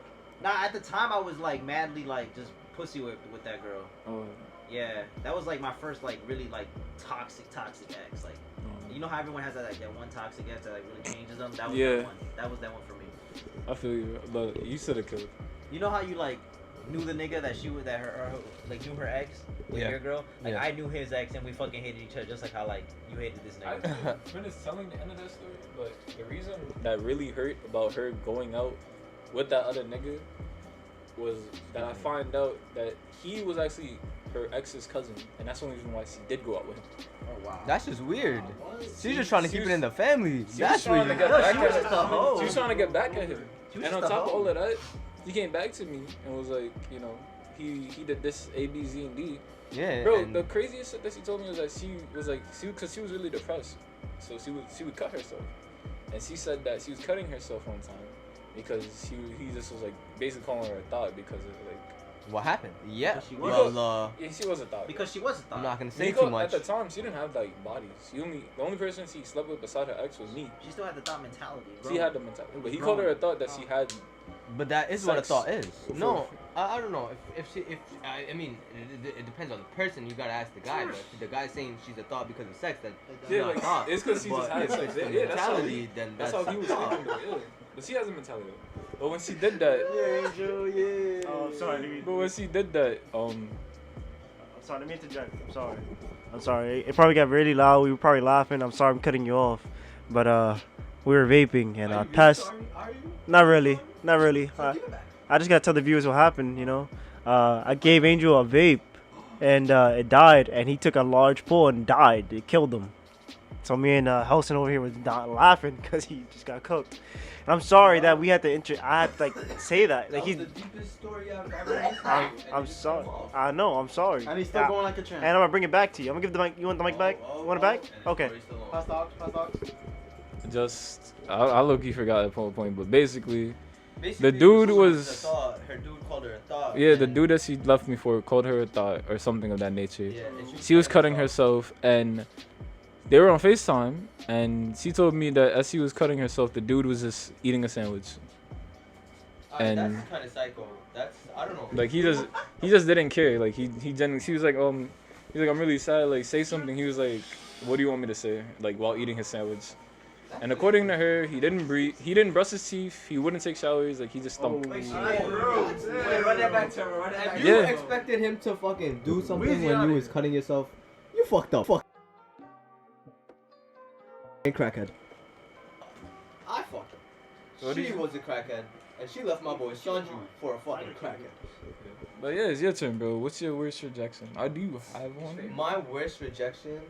S6: Nah, at the time I was like madly like just pussy with that girl.
S1: Oh,
S6: Yeah, that was like my first like really like toxic ex. Like, you know how everyone has that like that one toxic ex that like really changes them. That was
S1: Yeah.
S6: that one. That was that one for me.
S1: I feel you, but you should have killed.
S6: You know how you like knew the nigga that her like knew her ex with
S5: Yeah.
S6: your girl? Like
S5: Yeah.
S6: I knew his ex and we fucking hated each other just like how like you hated this
S1: I
S6: nigga.
S1: finished telling the end of that story, but the reason that really hurt about her going out with that other nigga was that I find out that he was actually her ex's cousin, and that's the only reason why she did go out with him.
S6: Oh wow.
S5: That's just weird. She's just trying to keep
S1: She
S5: it in the family.
S1: She was
S5: That's
S1: trying to
S5: weird.
S1: get
S6: No,
S1: back
S6: she was
S1: at
S6: just a hoe.
S1: him. She was trying to get back at him.
S6: She was
S1: And on
S6: just a
S1: top of
S6: hoe.
S1: all of that, he came back to me and was like, he did this A, B, Z, and D.
S5: Yeah,
S1: Bro,
S5: and
S1: the craziest shit that she told me was that she was like, because she was really depressed, so she would cut herself, and she said that she was cutting herself one time because he just was like basically calling her a thought because of like.
S5: what happened? Yeah.
S6: Because she was.
S5: Well,
S1: Yeah, she was a thought.
S6: Because she was a
S5: I'm
S6: thought.
S5: not gonna say
S1: Because
S5: too much.
S1: at the time she didn't have like bodies. The only person she slept with beside her ex was me.
S6: She still had the thought mentality.
S1: She had the mentality, but he called her a thought that she had.
S5: But that is what a
S1: Sex.
S5: thought is.
S1: Before.
S5: No, I don't know. I mean, it depends on the person. You gotta ask the guy. But if the guy's saying she's a thought because of sex, then she's
S1: Yeah,
S5: not a
S1: like
S5: thought.
S1: it's because she just
S5: But
S1: had
S5: if
S1: sex.
S5: it's the
S1: Yeah, that's how
S5: mentality, then
S1: that's
S5: that's
S1: how he
S5: a
S1: was
S5: thought.
S1: thinking though. Yeah. But she has a mentality though. But when she did that,
S2: Yeah, Angel, yeah.
S7: Oh, I'm sorry. Let me,
S1: but when she did that,
S7: I'm sorry. Let me interject. I'm sorry. It probably got really loud. We were probably laughing. I'm sorry. I'm cutting you off. But we were vaping and past.
S8: Are you?
S7: Not really. Not really.
S8: So give it back.
S7: I just gotta tell the viewers what happened. You know, I gave Angel a vape, and it died. And he took a large pull and died. It killed him. So me and Helson over here was not laughing because he just got cooked. And I'm sorry that we had to I had to like say that. Like
S8: That was
S7: he's.
S8: the deepest story I've ever listened to,
S7: I'm
S8: and you just
S7: sorry.
S8: cut him off.
S7: I know. I'm sorry.
S2: And he's still going like a champ.
S7: And I'm gonna bring it back to you. I'm gonna give the mic. You want the mic back?
S8: Oh,
S7: You want it back?
S8: and his
S7: Okay.
S8: story's still on.
S2: Pass dogs.
S1: just I low-key forgot the point, but basically,
S5: Basically,
S1: dude
S5: she
S1: was-
S5: a thought. Her dude called her a thought.
S1: yeah, the
S5: and-
S1: dude that she left me for called her a thought or something of that nature.
S5: Yeah, and
S1: She was cutting
S5: herself.
S1: herself, and they were on FaceTime, and she told me that as she was cutting herself, the dude was just eating a sandwich. and-
S5: That's kind of psycho. That's I don't know.
S1: Like he just didn't care. Like he genuinely, she was like he's like, I'm really sad. Like say something. He was like, what do you want me to say? Like while eating his sandwich. And according to her, he didn't breathe. He didn't brush his teeth. He wouldn't take showers. Like he just stunk.
S8: Wait, run that back to her. Run that back
S5: If
S8: to
S5: you
S1: Yeah.
S8: her.
S5: expected him to fucking do something
S2: Weezy
S5: when
S2: outta
S5: you was
S2: here.
S5: cutting yourself, you fucked up. Fuck. Crackhead. I fucked up.
S1: What do
S5: She
S1: you-
S5: was a crackhead, and she left my boy Sanju for a fucking crackhead.
S1: But yeah, it's your turn, bro. What's your worst rejection? I do have one.
S5: My worst rejection.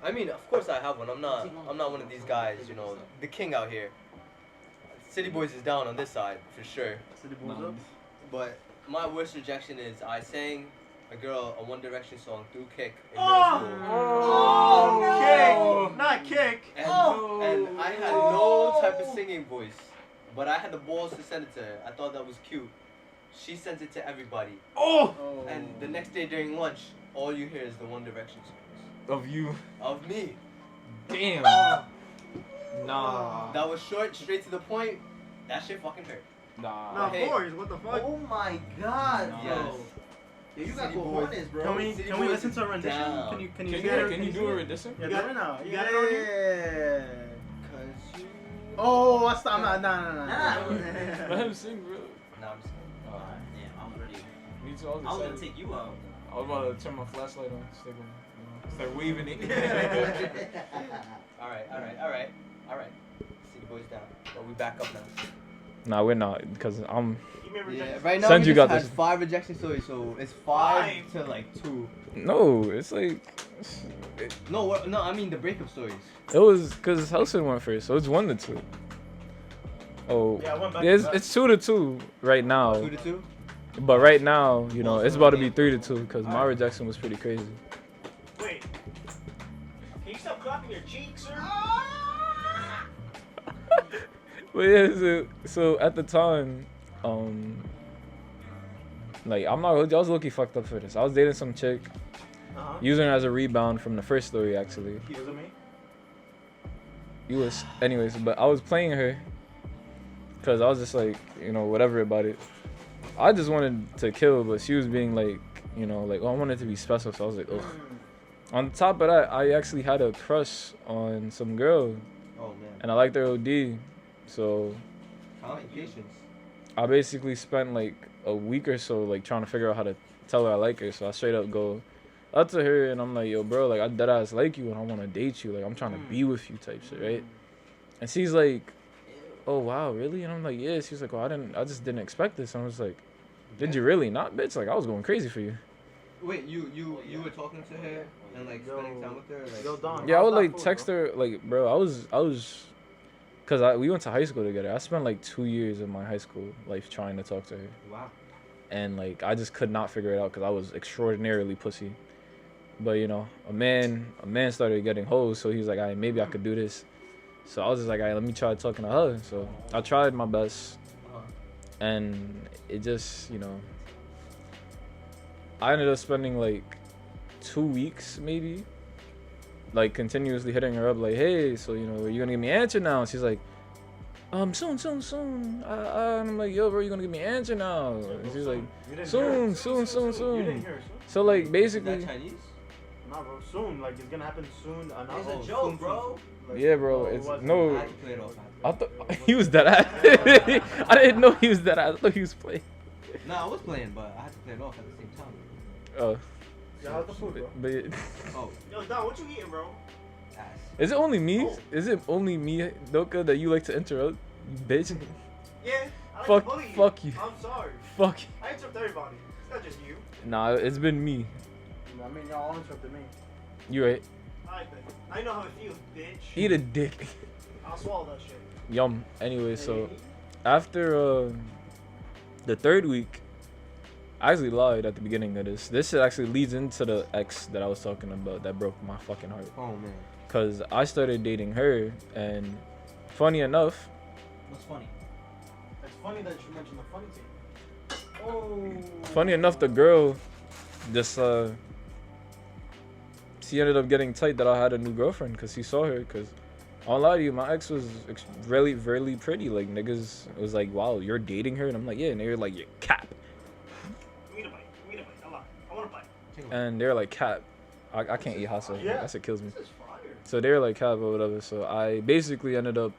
S5: I mean, of course I have one. I'm not one of these guys, you know, the king out here. City Boys is down on this side for sure. But my worst rejection is I sang a girl a One Direction song through Kick in middle school.
S7: Kick, not kick.
S5: And I had no type of singing voice, but I had the balls to send it to her. I thought that was cute. She sent it to everybody. And the next day during lunch, all you hear is the One Direction songs
S1: Of you.
S5: of me.
S1: Damn. Nah.
S5: That was short, straight to the point. That shit fucking hurt.
S1: Nah.
S7: Nah,
S5: Hey.
S7: boys, what the fuck?
S6: Oh my god,
S5: Yes.
S6: bro. Yo, you got
S5: City boys.
S6: cojones, bro.
S2: Can we
S5: City
S2: can we
S5: Boys
S2: listen
S5: is
S2: to a rendition?
S5: down.
S2: Can you
S1: Can you do a rendition?
S2: Yeah, do it now. You got it on you?
S6: Yeah.
S5: Cause you.
S2: Oh, I stop. Nah.
S1: Let him sing, bro.
S5: Nah, I'm just kidding.
S6: Damn, I'm ready.
S1: Me too. I was
S6: I was gonna
S1: excited.
S6: take you out.
S1: I was about to turn my flashlight on, stick him, start waving it.
S5: Alright. City Boys down. But we back up now.
S1: Nah, we're not, because I'm.
S5: Yeah, right now
S1: Sanju
S5: we just
S1: got
S5: had
S1: this.
S5: 5 rejection stories, so it's 5 to like 2.
S1: No, it's like.
S5: No, I mean the breakup stories.
S1: It was because Helson went first, so it's 1-2. Oh,
S2: Yeah, I went back
S1: yeah,
S2: to
S1: it's,
S2: back.
S1: it's 2-2 right now.
S5: 2 to 2.
S1: But right now, you know, it's about to be 3-2 because my rejection was pretty crazy.
S7: Wait. Can you stop clapping your cheeks, sir?
S1: But yeah, so at the time, like I'm not, I was low-key fucked up for this. I was dating some chick, using her as a rebound from the first story actually.
S2: He was with me.
S1: He was, anyways, but I was playing her, cause I was just like, you know, whatever about it. I just wanted to kill, but she was being like, you know, like, oh, I wanted to be special, so I was like, ugh. On top of that, I actually had a crush on some girl,
S5: Oh man.
S1: and I liked her OD, so
S5: Complications.
S1: I basically spent like a week or so like trying to figure out how to tell her I like her. So I straight up go up to her and I'm like, yo, bro, like I deadass like you and I want to date you. Like I'm trying to be with you type shit, right? And she's like, oh wow, really? And I'm like, yeah. She's like, well, I just didn't expect this. And I was like, did you really not, bitch? Like I was going crazy for you.
S5: Wait, you were talking to her and like spending time with her? Like,
S2: Yo, Don.
S1: Yeah, I would
S2: how's that
S1: like
S2: food,
S1: text
S2: bro?
S1: her, like, bro, I was, cause we went to high school together. I spent like 2 years of my high school life trying to talk to her.
S5: Wow.
S1: and like I just could not figure it out because I was extraordinarily pussy. But you know, a man started getting hoes, so he was like, "Alright, maybe I could do this." So I was just like, "Alright, let me try talking to her." So I tried my best, and it just, you know, I ended up spending like 2 weeks maybe, like continuously hitting her up, like, "Hey, so you know, are you gonna give me an answer now?" And she's like, soon. And I'm like, "Yo, bro, you gonna give me an answer now?" And she's like, soon.
S2: You didn't hear it,
S1: So like
S5: Is
S1: basically,
S5: that Chinese?
S2: Nah, bro, soon. Like, it's gonna happen soon.
S8: It's a
S2: soon,
S8: joke,
S2: soon.
S8: bro.
S2: Like,
S1: yeah, bro,
S2: it
S1: it's
S2: wasn't.
S8: I
S1: no.
S8: had to play it off.
S1: I thought he was dead ass. I didn't know he was dead ass. I thought he was playing.
S8: No, I was playing, but I had to play it off at the same time.
S1: Oh,
S2: Yeah, how's the food, bro?
S1: but
S8: Oh,
S2: Yo, Don, what you eating, bro?
S8: ass.
S1: is it only me? Is it only me, Doka, that you like to interrupt, you bitch?
S2: Yeah, I like
S1: Fuck-
S2: to bully you.
S1: fuck you.
S2: I'm sorry.
S1: Fuck.
S2: I interrupt everybody. It's not just you.
S1: Nah, it's been me.
S2: I mean, y'all all interrupted me.
S1: You right?
S2: Alright then. I know how it feels, bitch.
S1: Eat a dick.
S2: I'll swallow that shit.
S1: Yum. Anyway, so after the third week, I actually lied at the beginning of this. This actually leads into the ex that I was talking about that broke my fucking heart.
S8: Oh man.
S1: Cause I started dating her, and funny enough,
S8: What's funny?
S2: It's funny that you mentioned the funny thing. Oh.
S1: funny enough, the girl just she ended up getting tight that I had a new girlfriend because she saw her. Cause I won't lie to you, my ex was really, really pretty. Like niggas was like, "Wow, you're dating her," and I'm like, "Yeah," and they were like, "You're cap,"
S2: Give me the bite. Give me the bite. Allah. I want a bite.
S1: and they're like, "Cap." I can't eat hot sauce.
S2: Yeah.
S1: That shit kills me.
S2: This is fire.
S1: So they were like, "Cap" or whatever. So I basically ended up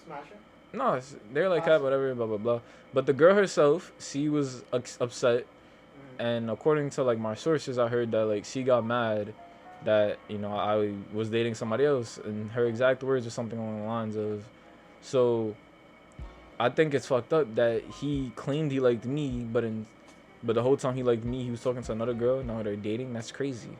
S2: Smash it.
S1: no, they're like, "Cap," whatever, blah blah blah. But the girl herself, she was upset. And according to like my sources, I heard that like she got mad that, you know, I was dating somebody else, and her exact words were something along the lines of, so I think it's fucked up that he claimed he liked me, but the whole time he liked me, he was talking to another girl. Now they're dating. That's crazy.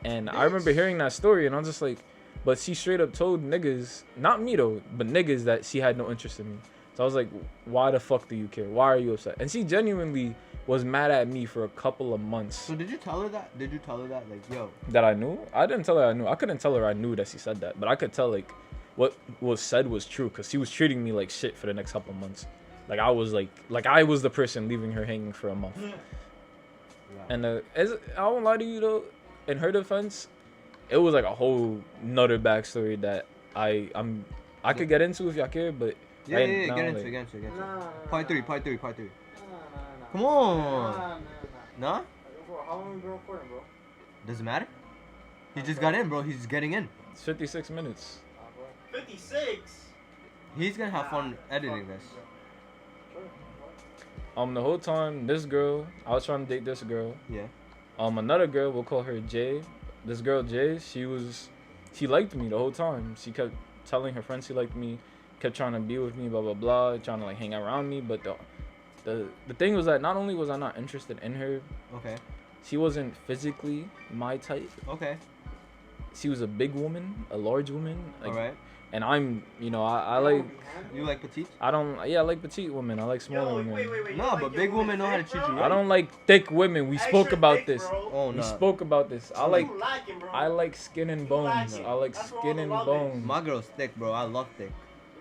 S1: And I remember hearing that story, and I'm just like, but she straight up told niggas, not me though, but niggas, that she had no interest in me. So I was like, why the fuck do you care? Why are you upset? And she genuinely was mad at me for a couple of months.
S5: So did you tell her that? Did you tell her that? Like, yo.
S1: That I knew? I didn't tell her I knew. I couldn't tell her I knew that she said that. But I could tell, like, what was said was true. Because she was treating me like shit for the next couple of months. Like, I was, like I was the person leaving her hanging for a month. And I won't lie to you, though. In her defense, it was, like, a whole nother backstory that I could get into if y'all care. But
S5: Yeah,
S1: right
S5: yeah,
S1: now,
S5: get into
S1: like,
S5: it, get into it, get into it.
S2: Nah.
S5: Part 3. Come
S2: Nah.
S5: on. Nah?
S2: How long we been recording, bro?
S5: Doesn't matter. He just got in, bro. He's getting in.
S1: it's 56 minutes.
S2: 56.
S5: He's gonna have fun editing this.
S1: The whole time, this girl, I was trying to date this girl.
S5: Yeah.
S1: Another girl, we'll call her Jay. This girl Jay, she liked me the whole time. She kept telling her friends she liked me, kept trying to be with me, blah blah blah, trying to like hang around me. But the thing was that not only was I not interested in her,
S5: Okay.
S1: she wasn't physically my type.
S5: Okay.
S1: She was a big woman, a large woman. Like,
S5: Alright.
S1: And I'm, you know, I like,
S5: You like petite?
S1: I like petite women. I like smaller women.
S2: Wait.
S5: No, but big women know how to treat you
S1: I
S5: right.
S1: don't like thick women. We spoke about this.
S5: Oh,
S1: We
S5: no.
S1: spoke about this. I like skin and bones.
S2: lacking.
S1: I like
S2: That's where
S1: skin
S2: all
S1: and
S2: the love
S1: bones.
S5: My girl's thick, bro. I love thick.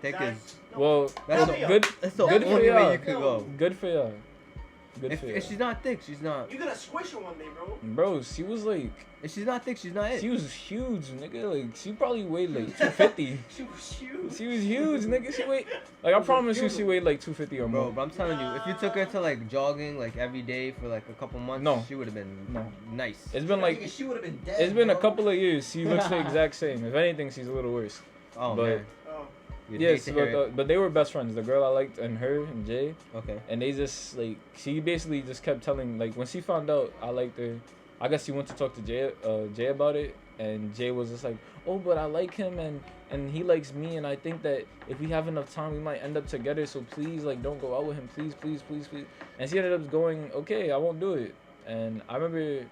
S5: Thick is.
S1: Well,
S5: That's
S2: the-
S1: good.
S5: That's the
S1: Good
S5: only
S1: for
S5: way
S1: y'all.
S5: you could go.
S1: Good for y'all. Good
S5: If,
S1: for
S5: if
S1: y'all.
S5: she's not thick, she's not.
S2: You're gonna squish her one day, bro.
S1: Bro, she was like,
S5: If she's not thick, she's not it.
S1: she was huge, nigga. Like, she probably weighed like 250.
S2: She was huge.
S1: She was huge, nigga. She weighed, like, I promise you, she weighed like 250 or
S5: Bro,
S1: more.
S5: but I'm telling you, if you took her to like jogging like every day for like a couple months,
S1: No.
S5: she would have been
S1: No.
S5: nice.
S1: It's been like,
S8: she would have been dead.
S1: it's been a
S8: bro.
S1: couple of years. She looks the exact same. If anything, she's a little worse.
S5: Oh
S1: but-
S5: man.
S2: Oh.
S5: You'd
S1: Yes,
S5: hate to hear
S1: but they were best friends. The girl I liked and her and Jay.
S5: it. Okay.
S1: And they just like, she basically just kept telling, like, when she found out I liked her, I guess she went to talk to Jay about it, and Jay was just like, oh, but I like him and he likes me, and I think that if we have enough time we might end up together, so please, like, don't go out with him, please. And she ended up going, okay, I won't do it. And I remember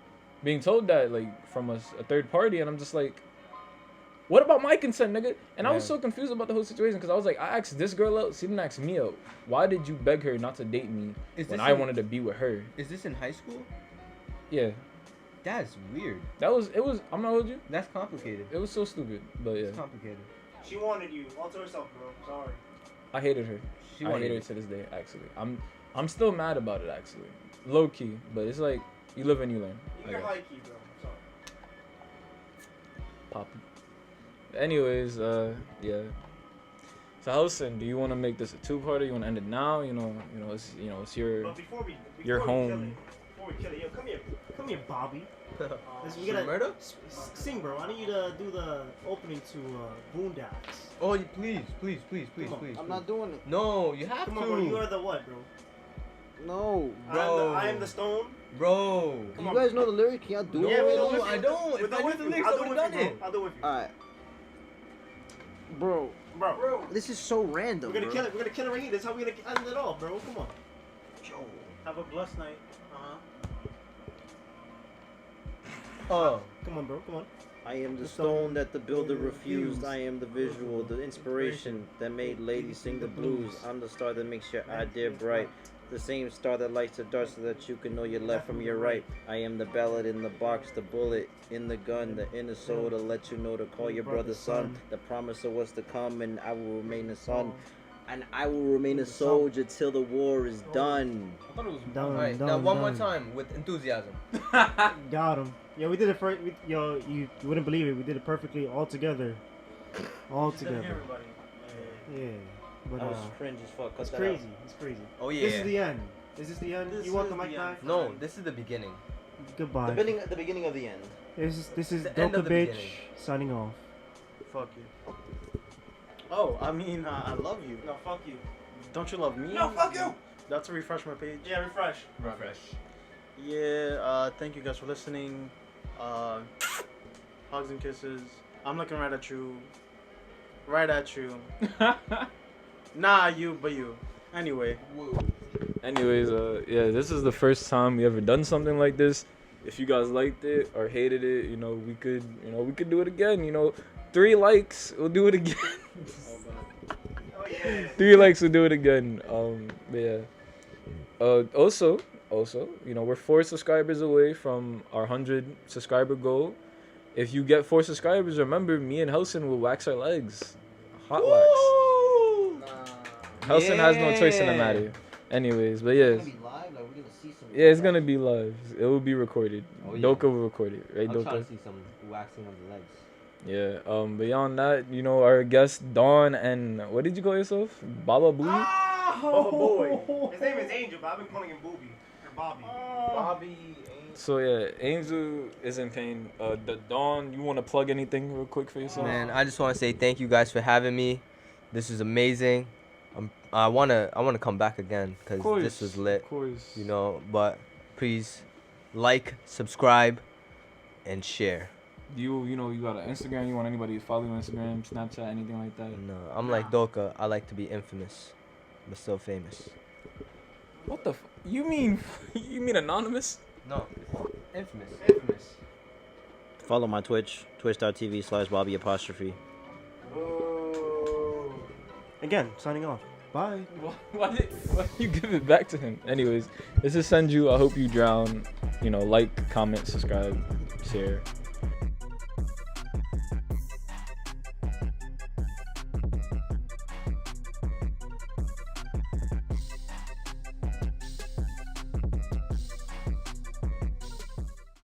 S1: being told that, like, from a third party, and I'm just like, What about my consent, nigga? And I was
S5: Yeah.
S1: so confused about the whole situation because I was like, I asked this girl out, she didn't ask me out. Why did you beg her not to date me when I wanted to be with her?
S5: Is this in high school?
S1: Yeah,
S5: That's weird.
S1: it was. I'm not hold you.
S5: That's complicated.
S1: It was so stupid, but yeah,
S5: It's complicated.
S3: She wanted you all to herself, bro. Sorry.
S1: I hated her.
S5: She
S1: I
S5: wanted
S1: hate her
S5: you.
S1: to this day. Actually, I'm still mad about it. Actually, low key, but it's like you live and you learn. I guess.
S3: high key, bro. Sorry.
S1: Poppy. Anyways, yeah. So Helson, do you want to make this a two-parter? You want to end it now? You know, it's your.
S3: But before we
S1: Your
S3: kill
S1: home.
S3: it, before we kill it, yo, come here, Bobby. Listen, we
S5: Some
S3: gotta
S5: murder?
S3: sing, bro. I need you to do the opening to Boondocks.
S5: Oh, please.
S6: I'm not doing it.
S5: No, you have
S3: Come
S5: to.
S3: on, bro. You are the what, bro?
S6: No.
S5: Bro.
S3: I am the stone.
S5: Bro.
S3: Come
S6: You
S3: on.
S6: guys know the lyric? Can y'all do
S5: No,
S6: it?
S3: Yeah, we
S5: no,
S3: with
S5: I
S3: you.
S5: don't.
S3: We're
S5: If I
S3: with
S5: knew the
S3: you.
S5: lyrics,
S3: I'll
S5: I
S3: do it
S5: would've
S3: with
S5: done
S3: you,
S5: it.
S3: bro. I'll do it with you.
S6: Alright.
S3: Bro. Bro.
S6: This is so random,
S3: We're gonna
S6: bro.
S3: kill it. We're gonna kill it right here. That's how we're gonna end it all, bro. Come on. Have a blessed night.
S5: Oh.
S3: Come on, bro. Come on.
S6: I am the
S3: The
S6: stone
S3: stone
S6: that the builder
S3: builder
S6: refused.
S3: refused.
S6: I am the visual, the inspiration that made ladies sing the blues. I'm the star that makes your idea bright. The same star that lights the dark so that you can know your left from your right. I am the ballad in the box, the bullet in the gun, the inner soul to let you know to call your brother son. The promise of what's to come, and I will remain a son. And I will remain a soldier till the war is done.
S1: I thought it was.
S3: Done,
S5: Alright, now one more time with enthusiasm.
S3: Got him. Yeah, we did it for yo. You wouldn't believe it. We did it perfectly all together. All together. Yeah. But
S6: That was cringe as fuck. Cut
S3: it's
S6: that
S3: crazy. It's crazy.
S5: Oh
S3: This is
S5: yeah.
S3: the end. Is this the end? You want the mic back?
S5: No, this is the beginning.
S3: Goodbye.
S6: The beginning of the end.
S3: This is
S5: The end
S3: Doka
S5: of the
S3: Bitch
S5: beginning.
S3: signing off.
S2: Fuck you. Oh, I mean, I love you.
S3: No, fuck you.
S2: Don't you love me?
S3: No, fuck you.
S2: That's to refresh my page.
S3: Yeah, refresh.
S2: Yeah, thank you guys for listening. Hugs and kisses. I'm looking right at you. Right at you. Nah, you, but you. Anyway.
S1: Anyways, yeah, this is the first time we ever done something like this. If you guys liked it or hated it, we could do it again. 3 likes, we'll do it again.
S3: Oh yeah.
S1: 3 likes, we'll do it again. But yeah. Also, we're 4 subscribers away from our 100 subscriber goal. If you get 4 subscribers, remember, me and Helson will wax our legs. Hot wax. Helson has no choice in the matter. Anyways, but yes.
S6: Be live, like we're gonna see some.
S1: Yeah, it's gonna be live. It will be recorded.
S4: Oh, yeah.
S1: Doka will record it, right,
S4: I'm
S1: Doka?
S4: trying to see some waxing of the legs.
S1: Yeah. Beyond that, our guest Dawn and what did you call yourself? Baba Booey?
S3: Baba boy. His name is Angel, but I've been calling him Booby or Bobby.
S2: Bobby.
S1: So yeah, Angel is in pain. The Dawn, you want to plug anything real quick for yourself?
S5: Man, I just want to say thank you guys for having me. This is amazing. I wanna come back again because this was lit.
S1: Of course.
S5: But please like, subscribe, and share.
S1: You got an Instagram? You want anybody to follow you on Instagram, Snapchat, anything like that?
S5: No, I'm like Doka. I like to be infamous, but still famous.
S1: What the? You mean anonymous?
S5: No, infamous.
S6: Follow my Twitch, twitch.tv/Bobby'.
S3: Again, signing off. Bye.
S1: Why did you give it back to him? Anyways, this is Senju. I hope you drown. Like, comment, subscribe, share.